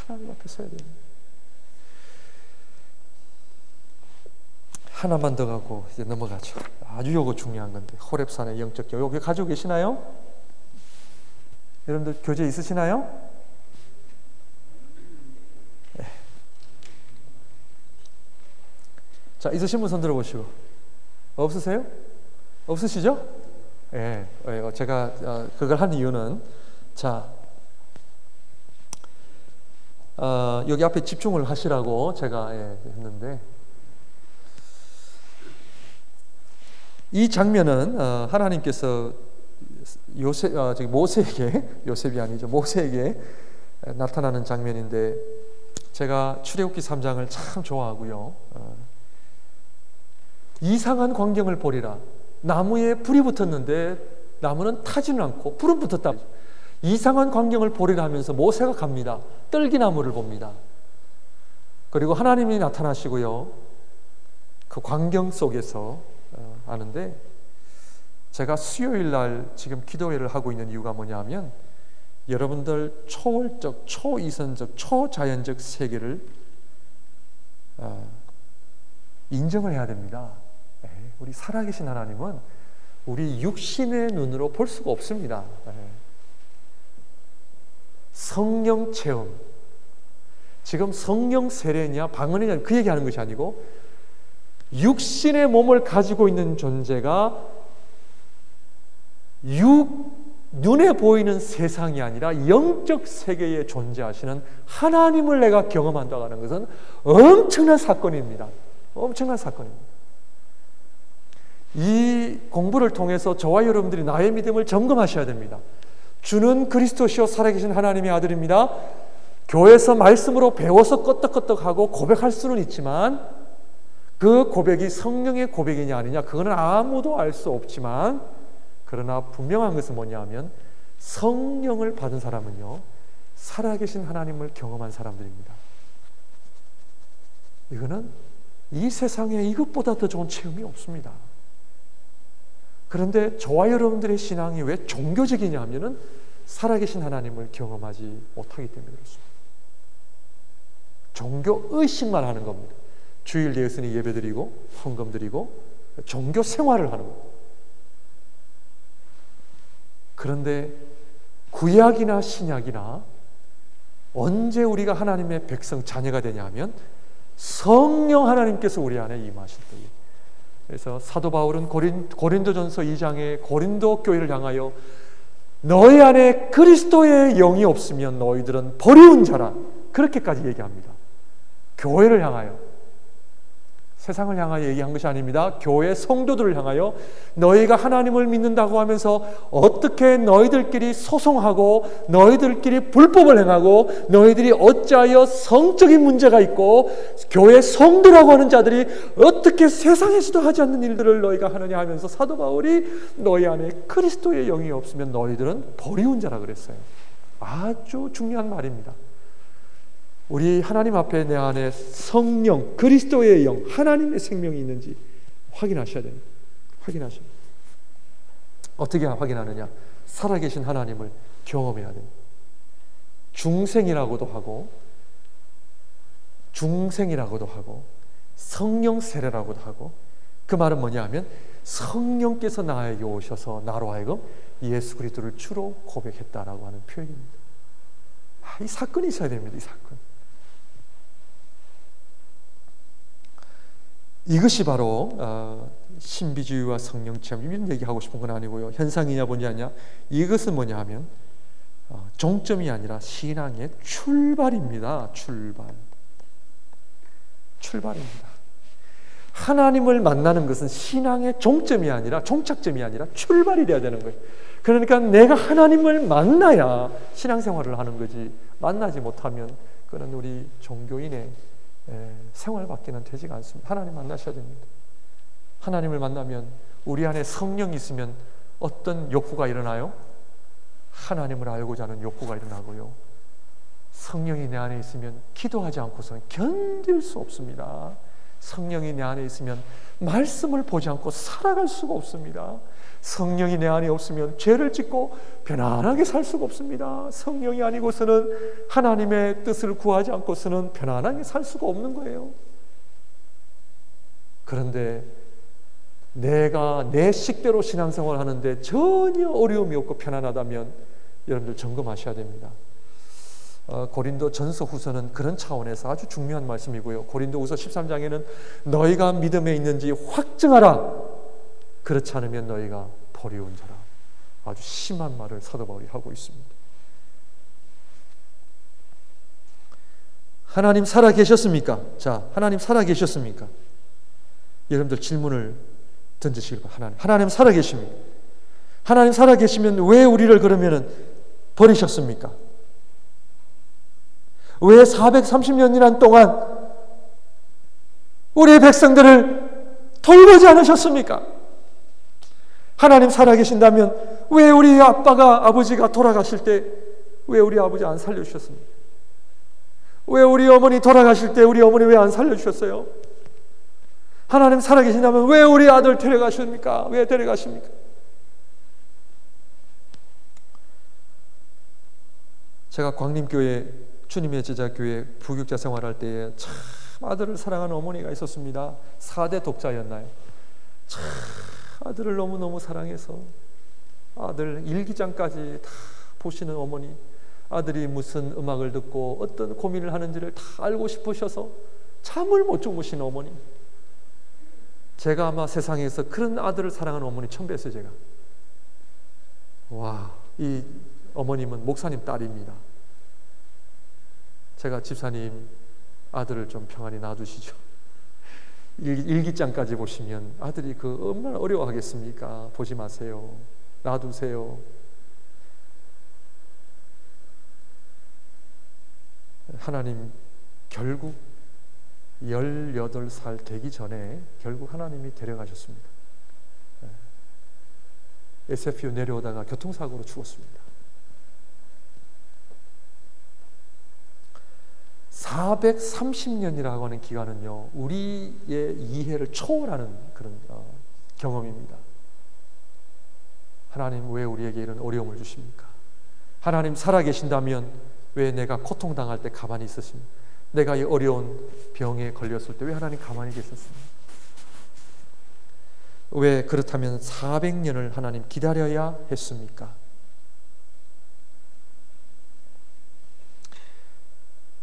하나님 앞에 서야 됩니다. 하나만 더 가고 이제 넘어가죠. 아주 요거 중요한 건데, 호렙산의 영적 교육. 여기 가지고 계시나요? 여러분들 교재 있으시나요? 네. 자, 있으신 분 손 들어보시고. 없으세요? 없으시죠? 예. 제가 그걸 한 이유는, 자, 여기 앞에 집중을 하시라고 제가 했는데, 이 장면은 하나님께서 요셉이 아니죠. 모세에게 나타나는 장면인데, 제가 출애굽기 3장을 참 좋아하고요. 이상한 광경을 보리라. 나무에 불이 붙었는데 나무는 타지는 않고 불은 붙었다. 이상한 광경을 보리라 하면서 모세가 갑니다. 떨기나무를 봅니다. 그리고 하나님이 나타나시고요. 그 광경 속에서 하는데, 제가 수요일 날 지금 기도회를 하고 있는 이유가 뭐냐면, 여러분들 초월적, 초이선적, 초자연적 세계를 인정을 해야 됩니다. 우리 살아계신 하나님은 우리 육신의 눈으로 볼 수가 없습니다. 성령 체험, 지금 성령 세례냐 방언이냐 그 얘기하는 것이 아니고, 육신의 몸을 가지고 있는 존재가 눈에 보이는 세상이 아니라 영적 세계에 존재하시는 하나님을 내가 경험한다고 하는 것은 엄청난 사건입니다. 엄청난 사건입니다. 이 공부를 통해서 저와 여러분들이 나의 믿음을 점검하셔야 됩니다. 주는 그리스도시요 살아계신 하나님의 아들입니다. 교회에서 말씀으로 배워서 끄떡끄떡하고 고백할 수는 있지만, 그 고백이 성령의 고백이냐 아니냐 그거는 아무도 알 수 없지만, 그러나 분명한 것은 뭐냐면 성령을 받은 사람은요, 살아계신 하나님을 경험한 사람들입니다. 이거는 이 세상에 이것보다 더 좋은 체험이 없습니다. 그런데 저와 여러분들의 신앙이 왜 종교적이냐 하면은 살아계신 하나님을 경험하지 못하기 때문에 그렇습니다. 종교 의식만 하는 겁니다. 주일 예수니 예배드리고 헌금드리고 종교 생활을 하는 겁니다. 그런데 구약이나 신약이나 언제 우리가 하나님의 백성 자녀가 되냐 하면 성령 하나님께서 우리 안에 임하실 때에. 그래서 사도 바울은 고린도전서 2장에 고린도 교회를 향하여 너희 안에 그리스도의 영이 없으면 너희들은 버리운 자라, 그렇게까지 얘기합니다. 교회를 향하여, 세상을 향하여 얘기한 것이 아닙니다. 교회 성도들을 향하여 너희가 하나님을 믿는다고 하면서 어떻게 너희들끼리 소송하고 너희들끼리 불법을 행하고 너희들이 어찌하여 성적인 문제가 있고 교회 성도라고 하는 자들이 어떻게 세상에서도 하지 않는 일들을 너희가 하느냐 하면서 사도 바울이 너희 안에 그리스도의 영이 없으면 너희들은 버리운 자라 그랬어요. 아주 중요한 말입니다. 우리 하나님 앞에 내 안에 성령, 그리스도의 영, 하나님의 생명이 있는지 확인하셔야 됩니다. 확인하셔야 됩니다. 어떻게 확인하느냐? 살아계신 하나님을 경험해야 됩니다. 중생이라고도 하고 성령 세례라고도 하고, 그 말은 뭐냐 하면 성령께서 나에게 오셔서 나로 하여금 예수 그리스도를 주로 고백했다라고 하는 표현입니다. 이 사건이 있어야 됩니다. 이 사건. 이것이 바로 신비주의와 성령 체험, 이런 얘기하고 싶은 건 아니고요. 현상이냐 뭐냐냐, 이것은 뭐냐 하면 종점이 아니라 신앙의 출발입니다. 출발입니다. 하나님을 만나는 것은 신앙의 종점이 아니라, 종착점이 아니라 출발이 돼야 되는 거예요. 그러니까 내가 하나님을 만나야 신앙생활을 하는 거지, 만나지 못하면 그건 우리 종교인의 생활밖에는 되지가 않습니다. 하나님 만나셔야 됩니다. 하나님을 만나면 우리 안에 성령이 있으면 어떤 욕구가 일어나요? 하나님을 알고자 하는 욕구가 일어나고요. 성령이 내 안에 있으면 기도하지 않고서는 견딜 수 없습니다. 성령이 내 안에 있으면 말씀을 보지 않고 살아갈 수가 없습니다. 성령이 내 안에 없으면 죄를 짓고 편안하게 살 수가 없습니다. 성령이 아니고서는, 하나님의 뜻을 구하지 않고서는 편안하게 살 수가 없는 거예요. 그런데 내가 내 식대로 신앙생활을 하는데 전혀 어려움이 없고 편안하다면 여러분들 점검하셔야 됩니다. 고린도 전서 후서는 그런 차원에서 아주 중요한 말씀이고요. 고린도 후서 13장에는 너희가 믿음에 있는지 확증하라, 그렇지 않으면 너희가 버리운 자라, 아주 심한 말을 사도 바울이 하고 있습니다. 하나님 살아 계셨습니까? 자, 하나님 살아 계셨습니까? 여러분들 질문을 던지시길 바랍니다. 하나님 살아 계십니까? 하나님 살아계시면 왜 우리를 그러면은 버리셨습니까? 왜 430년이란 동안 우리의 백성들을 돌보지 않으셨습니까? 하나님 살아계신다면 왜 우리 아버지가 돌아가실 때 왜 우리 아버지 안 살려주셨습니까? 왜 우리 어머니 돌아가실 때 우리 어머니 왜 안 살려주셨어요? 하나님 살아계신다면 왜 우리 아들 데려가십니까? 왜 데려가십니까? 제가 광림교회 주님의 제자교회 부교육자 생활할 때에 참 아들을 사랑하는 어머니가 있었습니다. 4대 독자였나요? 참 아들을 너무너무 사랑해서 아들 일기장까지 다 보시는 어머니, 아들이 무슨 음악을 듣고 어떤 고민을 하는지를 다 알고 싶으셔서 잠을 못 주무시는 어머니. 제가 아마 세상에서 그런 아들을 사랑하는 어머니 처음 뵀어요. 제가. 와, 이 어머님은 목사님 딸입니다. 제가 집사님 아들을 좀 평안히 놔두시죠. 일기장까지 보시면 아들이 얼마나 어려워하겠습니까? 보지 마세요. 놔두세요. 하나님 결국 18살 되기 전에 결국 하나님이 데려가셨습니다. SFU 내려오다가 교통사고로 죽었습니다. 430년이라고 하는 기간은요, 우리의 이해를 초월하는 그런 경험입니다. 하나님 왜 우리에게 이런 어려움을 주십니까? 하나님 살아계신다면 왜 내가 고통당할 때 가만히 있으십니까? 내가 이 어려운 병에 걸렸을 때 왜 하나님 가만히 계셨습니까? 왜 그렇다면 400년을 하나님 기다려야 했습니까?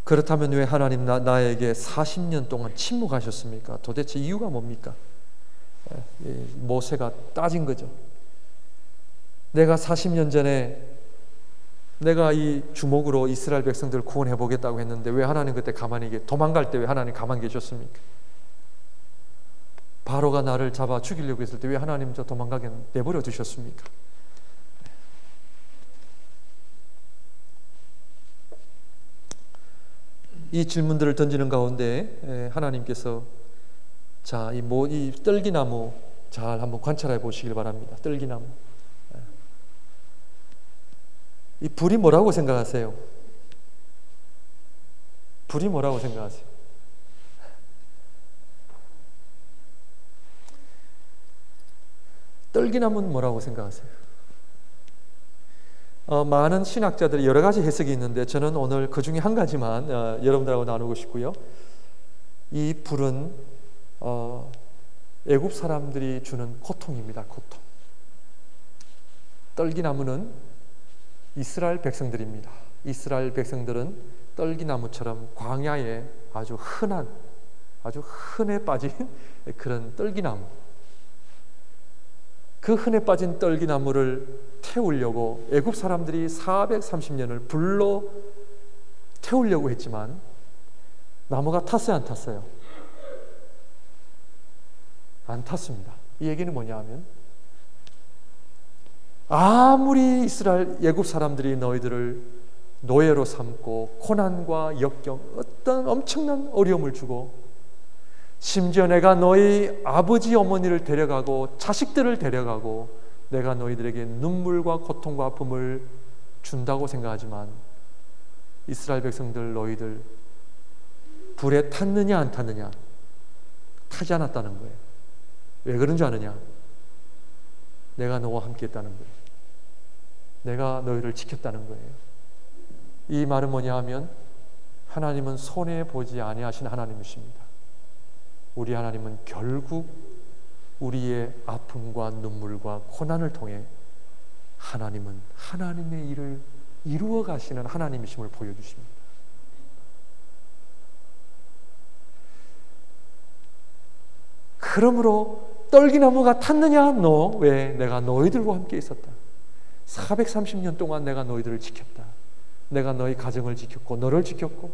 그렇다면 왜 하나님 나에게 40년 동안 침묵하셨습니까? 도대체 이유가 뭡니까? 모세가 따진 거죠. 내가 40년 전에 내가 이 주먹으로 이스라엘 백성들을 구원해 보겠다고 했는데 왜 하나님 그때 가만히 도망갈 때 왜 하나님 가만히 계셨습니까? 바로가 나를 잡아 죽이려고 했을 때 왜 하나님 저 도망가게 내버려 두셨습니까? 이 질문들을 던지는 가운데 하나님께서 자, 이 떨기나무 잘 한번 관찰해 보시길 바랍니다. 떨기나무. 이 불이 뭐라고 생각하세요? 불이 뭐라고 생각하세요? 떨기나무는 뭐라고 생각하세요? 많은 신학자들이 여러 가지 해석이 있는데 저는 오늘 그 중에 한 가지만 여러분들하고 나누고 싶고요. 이 불은 애굽 사람들이 주는 고통입니다. 고통. 떨기나무는 이스라엘 백성들입니다. 이스라엘 백성들은 떨기나무처럼 광야에 아주 흔해 빠진 그런 떨기나무. 그 흔해 빠진 떨기나무를 태우려고 애굽 사람들이 430년을 불로 태우려고 했지만 나무가 탔어요, 안 탔어요? 안 탔습니다. 이 얘기는 뭐냐 하면 아무리 이스라엘 애굽 사람들이 너희들을 노예로 삼고 고난과 역경 어떤 엄청난 어려움을 주고 심지어 내가 너희 아버지 어머니를 데려가고 자식들을 데려가고 내가 너희들에게 눈물과 고통과 아픔을 준다고 생각하지만 이스라엘 백성들 너희들 불에 탔느냐 안 탔느냐? 타지 않았다는 거예요. 왜 그런 줄 아느냐? 내가 너와 함께 했다는 거예요. 내가 너희를 지켰다는 거예요. 이 말은 뭐냐 하면 하나님은 손해보지 아니하신 하나님이십니다. 우리 하나님은 결국 우리의 아픔과 눈물과 고난을 통해 하나님은 하나님의 일을 이루어 가시는 하나님이심을 보여주십니다. 그러므로 떨기나무가 탔느냐? 너 왜? 내가 너희들과 함께 있었다. 430년 동안 내가 너희들을 지켰다. 내가 너희 가정을 지켰고 너를 지켰고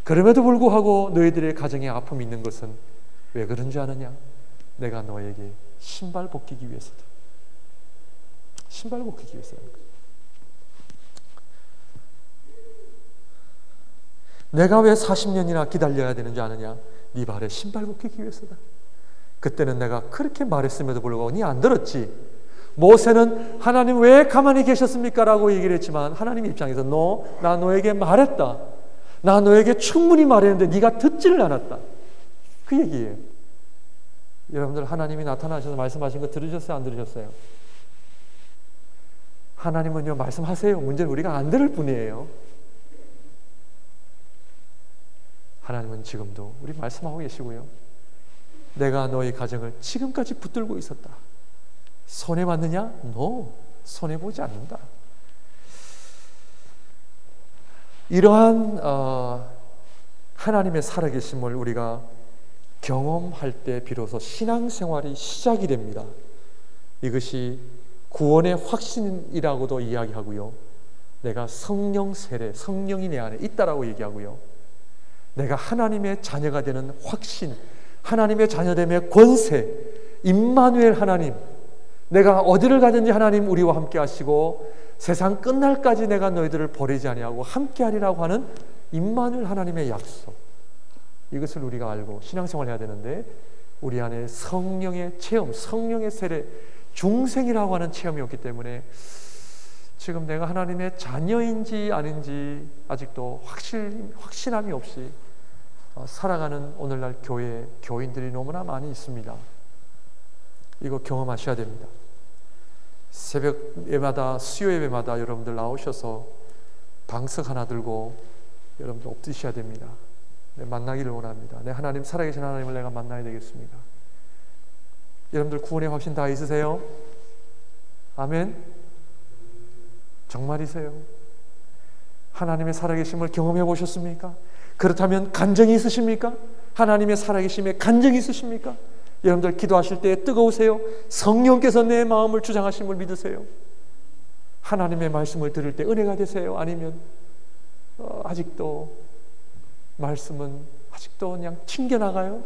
그럼에도 불구하고 너희들의 가정에 아픔이 있는 것은 왜 그런 줄 아느냐? 내가 너에게 신발 벗기기 위해서다. 신발 벗기기 위해서라는 거예요. 내가 왜 40년이나 기다려야 되는 줄 아느냐? 네 발에 신발 벗기기 위해서다. 그때는 내가 그렇게 말했음에도 불구하고 네 안 들었지. 모세는 하나님 왜 가만히 계셨습니까? 라고 얘기를 했지만 하나님 입장에서 나 너에게 말했다. 나 너에게 충분히 말했는데 네가 듣지를 않았다. 그 얘기예요. 여러분들 하나님이 나타나셔서 말씀하신 거 들으셨어요? 안 들으셨어요? 하나님은요 말씀하세요. 문제는 우리가 안 들을 뿐이에요. 하나님은 지금도 우리 말씀하고 계시고요. 내가 너희 가정을 지금까지 붙들고 있었다. 손해봤느냐? 손해보지 않는다. 이러한 하나님의 살아계심을 우리가 경험할 때 비로소 신앙생활이 시작이 됩니다. 이것이 구원의 확신이라고도 이야기하고요. 내가 성령 세례, 성령이 내 안에 있다라고 얘기하고요. 내가 하나님의 자녀가 되는 확신, 하나님의 자녀됨의 권세, 임마누엘 하나님, 내가 어디를 가든지 하나님 우리와 함께 하시고 세상 끝날까지 내가 너희들을 버리지 아니하고 함께 하리라고 하는 임마누엘 하나님의 약속, 이것을 우리가 알고 신앙생활을 해야 되는데 우리 안에 성령의 체험, 성령의 세례, 중생이라고 하는 체험이 없기 때문에 지금 내가 하나님의 자녀인지 아닌지 아직도 확신함이 없이 살아가는 오늘날 교회, 교인들이 너무나 많이 있습니다. 이거 경험하셔야 됩니다. 새벽 예배마다, 수요 예배마다 여러분들 나오셔서 방석 하나 들고 여러분들 엎드셔야 됩니다. 만나기를 원합니다. 내 하나님, 살아계신 하나님을 내가 만나야 되겠습니다. 여러분들 구원의 확신 다 있으세요? 아멘? 정말이세요? 하나님의 살아계심을 경험해 보셨습니까? 그렇다면 간정이 있으십니까? 하나님의 살아계심에 간정이 있으십니까? 여러분들 기도하실 때 뜨거우세요? 성령께서 내 마음을 주장하심을 믿으세요? 하나님의 말씀을 들을 때 은혜가 되세요? 아니면 아직도 말씀은 아직도 그냥 튕겨나가요?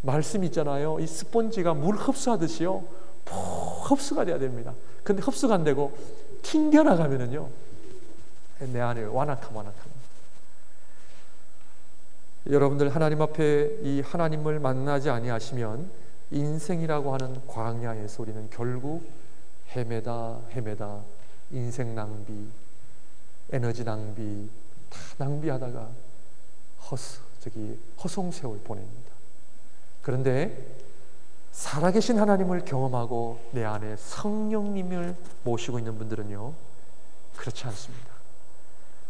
말씀 있잖아요. 이 스펀지가 물 흡수하듯이요. 푹 흡수가 돼야 됩니다. 근데 흡수가 안 되고 튕겨나가면은요. 내 안에 완악함. 여러분들 하나님 앞에 이 하나님을 만나지 아니하시면 인생이라고 하는 광야에서 우리는 결국 헤매다 인생 낭비, 에너지 낭비 다 낭비하다가 허송세월 보냅니다. 그런데 살아계신 하나님을 경험하고 내 안에 성령님을 모시고 있는 분들은요 그렇지 않습니다.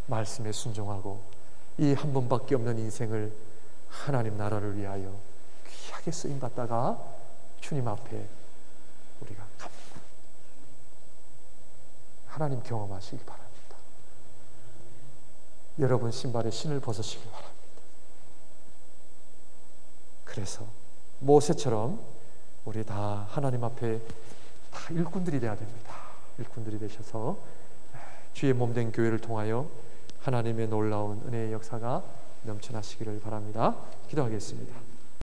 말씀에 순종하고 이 한 번밖에 없는 인생을 하나님 나라를 위하여 귀하게 쓰임받다가 주님 앞에 우리가 갑니다. 하나님 경험하시기 바랍니다. 여러분 신발에 신을 벗으시기 바랍니다. 그래서 모세처럼 우리 다 하나님 앞에 다 일꾼들이 되어야 됩니다. 일꾼들이 되셔서 주의 몸된 교회를 통하여 하나님의 놀라운 은혜의 역사가 넘쳐나시기를 바랍니다. 기도하겠습니다.